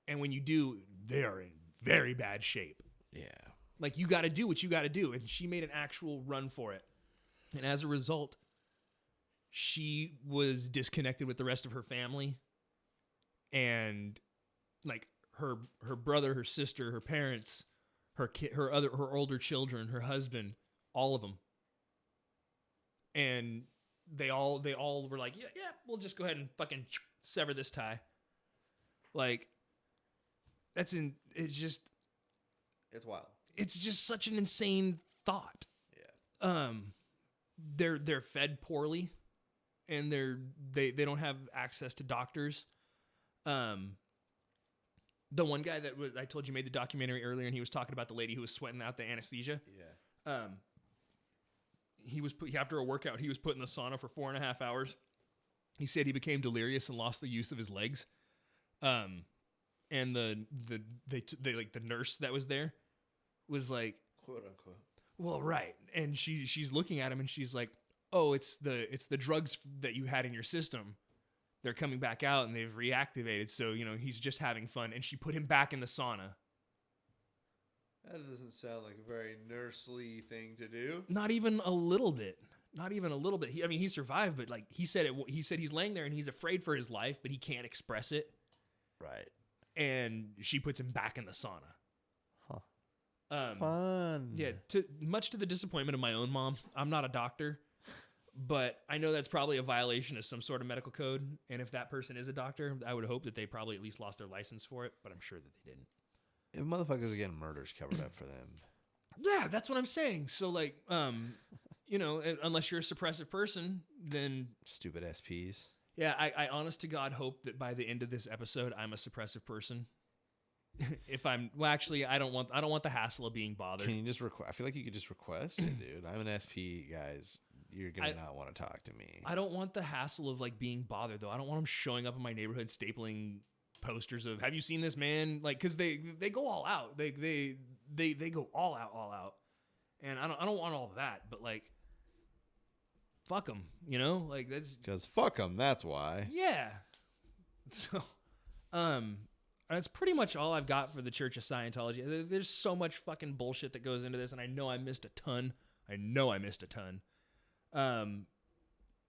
and when you do, they are in very bad shape. Yeah. Like, you got to do what you got to do. And she made an actual run for it. And as a result, she was disconnected with the rest of her family. And like her brother, her sister, her parents, her older children, her husband, all of them. And they all were like, yeah, we'll just go ahead and fucking sever this tie. Like, it's wild. It's just such an insane thought. Yeah. They're fed poorly, and they don't have access to doctors. The one guy that I told you made the documentary earlier, and he was talking about the lady who was sweating out the anesthesia. Yeah. He was after a workout, he was put in the sauna for 4.5 hours. He said he became delirious and lost the use of his legs. And the nurse that was there was like, quote unquote. well, right. And she's looking at him, and she's like, oh, it's the drugs that you had in your system. They're coming back out and they've reactivated. So, he's just having fun. And she put him back in the sauna. That doesn't sound like a very nursely thing to do. Not even a little bit. Not even a little bit. He survived, but like he said he's laying there and he's afraid for his life, but he can't express it. Right. And she puts him back in the sauna. Huh. Fun. Yeah. Much to the disappointment of my own mom. I'm not a doctor, but I know that's probably a violation of some sort of medical code. And if that person is a doctor, I would hope that they probably at least lost their license for it, but I'm sure that they didn't. If motherfuckers are getting murders covered up for them. Yeah, that's what I'm saying. So like, unless you're a suppressive person, then Stupid SPs. yeah, I honest to God hope that by the end of this episode, I'm a suppressive person. If I'm, well, actually, I don't want the hassle of being bothered. Can you just request? I feel like you could just request it, dude. I'm an SP, guys. You're gonna not want to talk to me. I don't want the hassle of like being bothered though. I don't want them showing up in my neighborhood stapling posters of, have you seen this man? Like, because they go all out. They go all out. And I don't want all of that. But like, fuck them. Like that's because fuck them. That's why. Yeah. So, that's pretty much all I've got for the Church of Scientology. There's so much fucking bullshit that goes into this, and I know I missed a ton.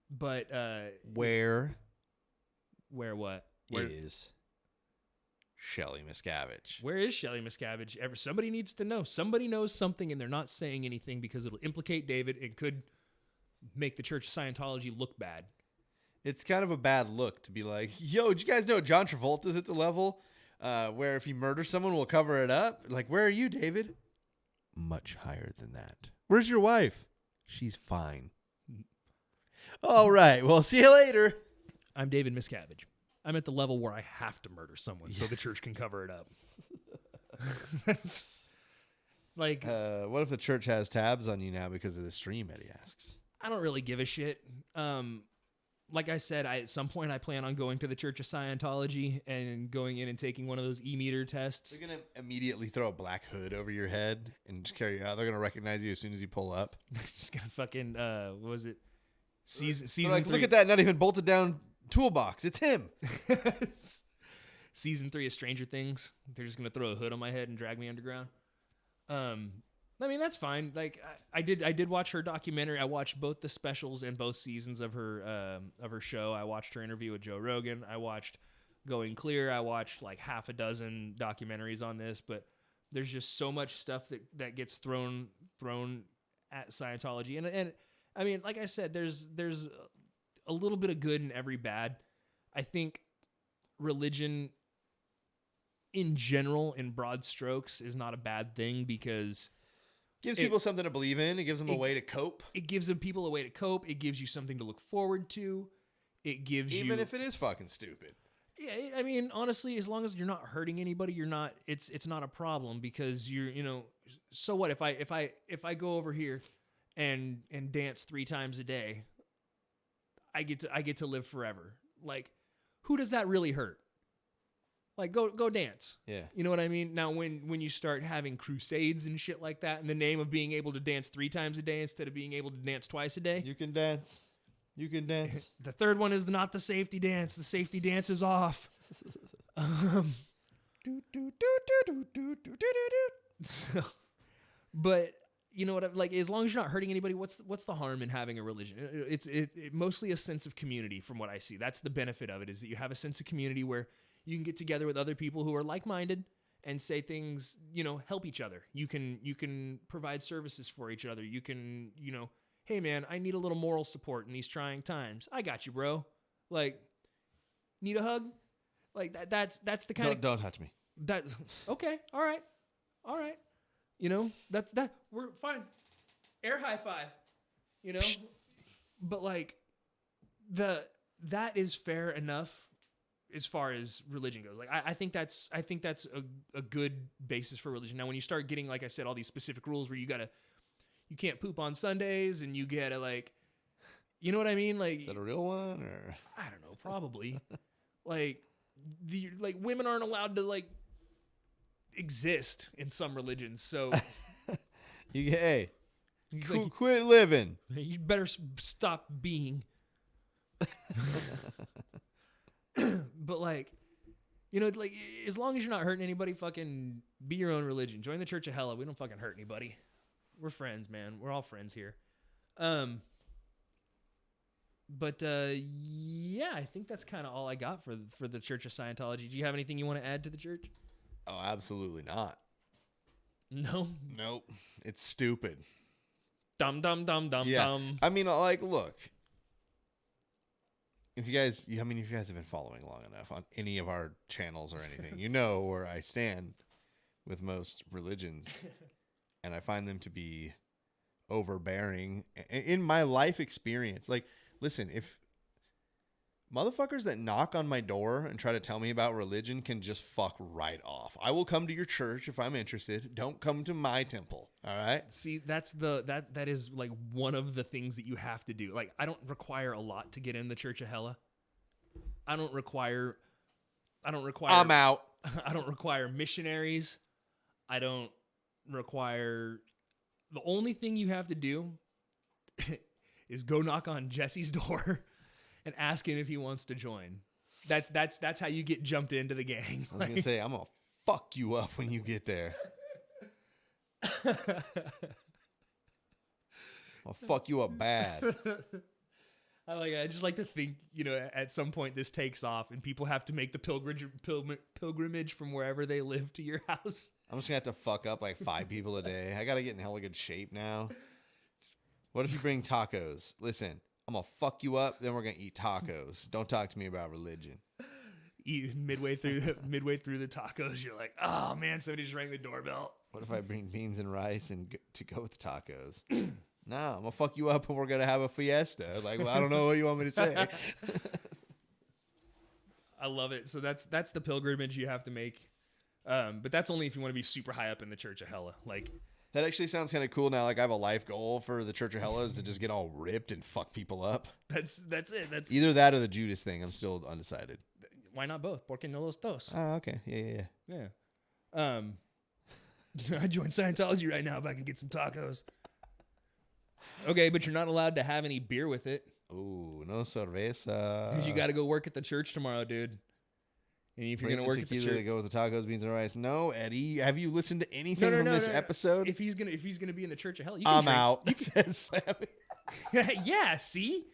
But where what? Is Shelly Miscavige? Where is Shelly Miscavige? Somebody needs to know. Somebody knows something, and they're not saying anything because it'll implicate David and could make the Church of Scientology look bad. It's kind of a bad look to be like, yo, did you guys know John Travolta's at the level where if he murders someone, we'll cover it up? Like, where are you, David? Much higher than that. Where's your wife? She's fine. All right. Well, see you later. I'm David Miscavige. I'm at the level where I have to murder someone so the church can cover it up. That's like, what if the church has tabs on you now because of the stream, Eddie asks. I don't really give a shit. Like I said, at some point I plan on going to the Church of Scientology and going in and taking one of those e-meter tests. They're going to immediately throw a black hood over your head and just carry you out. They're going to recognize you as soon as you pull up. Just going to fucking, what was it? Season like, 3. Look at that, not even bolted down toolbox. It's him. Season 3 of Stranger Things. They're just going to throw a hood on my head and drag me underground. I mean, that's fine. Like I did watch her documentary. I watched both the specials and both seasons of her show. I watched her interview with Joe Rogan. I watched Going Clear. I watched like half a dozen documentaries on this, but there's just so much stuff that gets thrown at Scientology. And I mean, like I said, there's a little bit of good in every bad. I think religion in general, in broad strokes, is not a bad thing because gives people something to believe in. It gives them a way to cope. It gives people a way to cope. It gives you something to look forward to. It gives even if it is fucking stupid. Yeah, I mean, honestly, as long as you're not hurting anybody, it's not a problem because so what if I go over here and dance 3 times a day, I get to live forever. Like, who does that really hurt? Like, go dance. Yeah. You know what I mean? Now, when you start having crusades and shit like that in the name of being able to dance 3 times a day instead of being able to dance twice a day. You can dance. You can dance. The third one is not the safety dance. The safety dance is off. But you know what? Like, as long as you're not hurting anybody, what's the harm in having a religion? It's mostly a sense of community, from what I see. That's the benefit of it, is that you have a sense of community where you can get together with other people who are like-minded and say things, help each other. You can provide services for each other. You can, hey man, I need a little moral support in these trying times. I got you, bro. Like, need a hug? Like that's the kind of don't touch me. That okay, all right. That's we're fine. Air high five. But like that is fair enough as far as religion goes. Like I think that's a good basis for religion. Now when you start getting, like I said, all these specific rules where you can't poop on Sundays and you gotta, like, you know what I mean? Like, is that a real one or I don't know, probably. like women aren't allowed to like exist in some religions. So hey, Quit living. You better stop being. But like, you know, like as long as you're not hurting anybody, fucking be your own religion. Join the Church of Hella. We don't fucking hurt anybody. We're friends, man. We're all friends here. But yeah, I think that's kind of all I got for the Church of Scientology. Do you have anything you want to add to the church? Oh, absolutely not. No. Nope. It's stupid. Dum dum dum dum dum. I mean, like, look. If you guys have been following long enough on any of our channels or anything, you know where I stand with most religions, and I find them to be overbearing in my life experience. Like, listen, if motherfuckers that knock on my door and try to tell me about religion can just fuck right off. I will come to your church if I'm interested. Don't come to my temple. All right. See, that is like one of the things that you have to do. Like, I don't require a lot to get in the Church of Hella. I don't require. I'm out. I don't require missionaries. I don't require. The only thing you have to do is go knock on Jesse's door and ask him if he wants to join. That's how you get jumped into the gang. I was gonna say, I'm gonna fuck you up when you get there. I'll fuck you up bad. I just like to think, you know, at some point this takes off and people have to make the pilgrimage from wherever they live to your house. I'm just gonna have to fuck up like 5 people a day. I gotta get in hella good shape now. What if you bring tacos? Listen, I'm gonna fuck you up, then we're gonna eat tacos. Don't talk to me about religion. Midway through the tacos, you're like, oh man, somebody just rang the doorbell. What if I bring beans and rice to go with the tacos? No, I'm gonna fuck you up and we're gonna have a fiesta. Like, well, I don't know what you want me to say. I love it. So that's the pilgrimage you have to make. But that's only if you want to be super high up in the Church of Hella. Like, that actually sounds kind of cool now. Like, I have a life goal for the Church of Hella is to just get all ripped and fuck people up. That's it. That's either that or the Judas thing. I'm still undecided. Why not both? Porque no los dos? Oh, okay. Yeah. I joined Scientology right now if I can get some tacos. Okay, but you're not allowed to have any beer with it. Ooh, no cerveza. Because you got to go work at the church tomorrow, dude. And if you're going to work at the church, to go with the tacos, beans, and rice. No, Eddie, have you listened to anything from this episode? If he's gonna be in the Church of Hell, you I'm can out. You said Slammy. Yeah, see,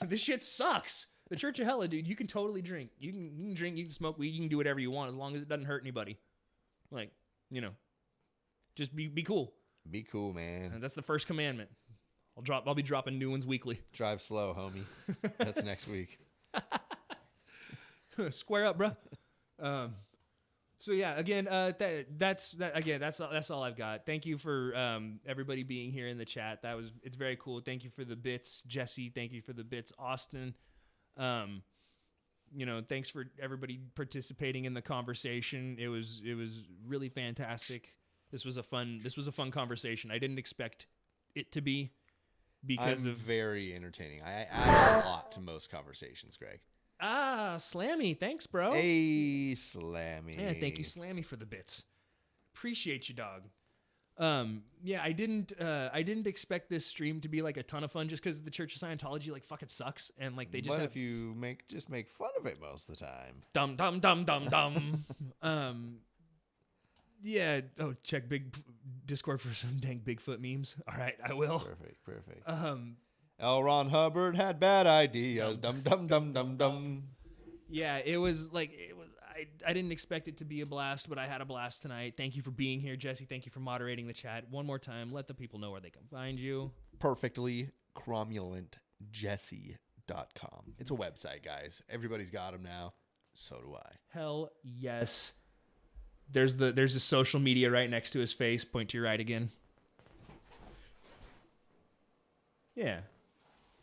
this shit sucks. The Church of Hella, dude, you can totally drink. You can drink. You can smoke weed. You can do whatever you want as long as it doesn't hurt anybody. Like, you know, just be cool. Be cool, man. And that's the first commandment. I'll be dropping new ones weekly. Drive slow, homie. That's next week. Square up, bro. So yeah, again, that's all I've got. Thank you for everybody being here in the chat. It's very cool. Thank you for the bits, Jesse. Thank you for the bits, Austin. You know, thanks for everybody participating in the conversation. It was really fantastic. This was a fun conversation. I didn't expect it to be because I'm of very entertaining. I add a lot to most conversations, Greg. Slammy, thanks, bro. Hey, Slammy. Yeah, thank you, Slammy, for the bits. Appreciate you, dog. Yeah, I didn't expect this stream to be like a ton of fun just because the Church of Scientology like fucking sucks and like they just. What if you make fun of it most of the time? Dumb. Yeah. Oh, check big Discord for some dang Bigfoot memes. All right, I will. Perfect. L. Ron Hubbard had bad ideas. Dum. Yeah, it was. I didn't expect it to be a blast, but I had a blast tonight. Thank you for being here, Jesse. Thank you for moderating the chat. One more time, let the people know where they can find you. Perfectly cromulentjesse.com. It's a website, guys. Everybody's got them now. So do I. Hell yes. There's a social media right next to his face. Point to your right again. Yeah,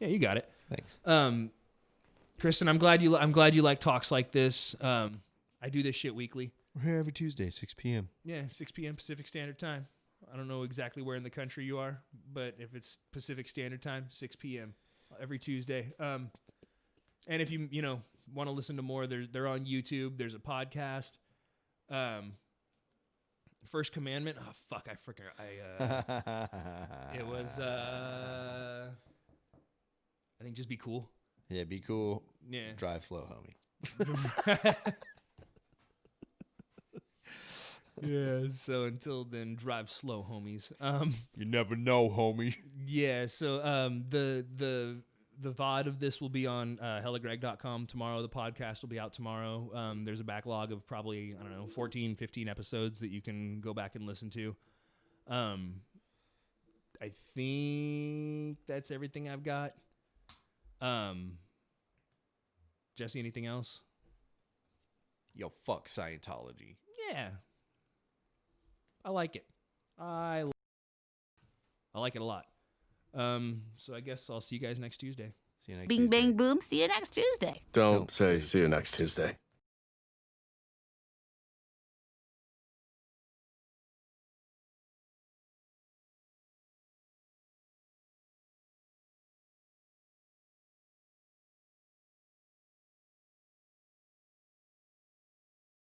you got it. Thanks. Kristen, I'm glad you like talks like this. I do this shit weekly. We're here every Tuesday, 6 p.m. Yeah, 6 p.m. Pacific Standard Time. I don't know exactly where in the country you are, but if it's Pacific Standard Time, 6 p.m. every Tuesday. And if you want to listen to more, they're on YouTube. There's a podcast. First commandment. Oh fuck! I freaking it was. I think just be cool. Yeah, be cool. Yeah. Drive slow, homie. Yeah. So until then, drive slow, homies. You never know, homie. Yeah. So the VOD of this will be on hellagregLIVE.com tomorrow. The podcast will be out tomorrow. There's a backlog of probably, I don't know, 14, 15 episodes that you can go back and listen to. I think that's everything I've got. Jesse, anything else? Yo, fuck Scientology. Yeah. I like it. I like it a lot. So I guess I'll see you guys next Tuesday. See you next Bing, Tuesday. bang, boom. See you next Tuesday. Don't say see you next Tuesday.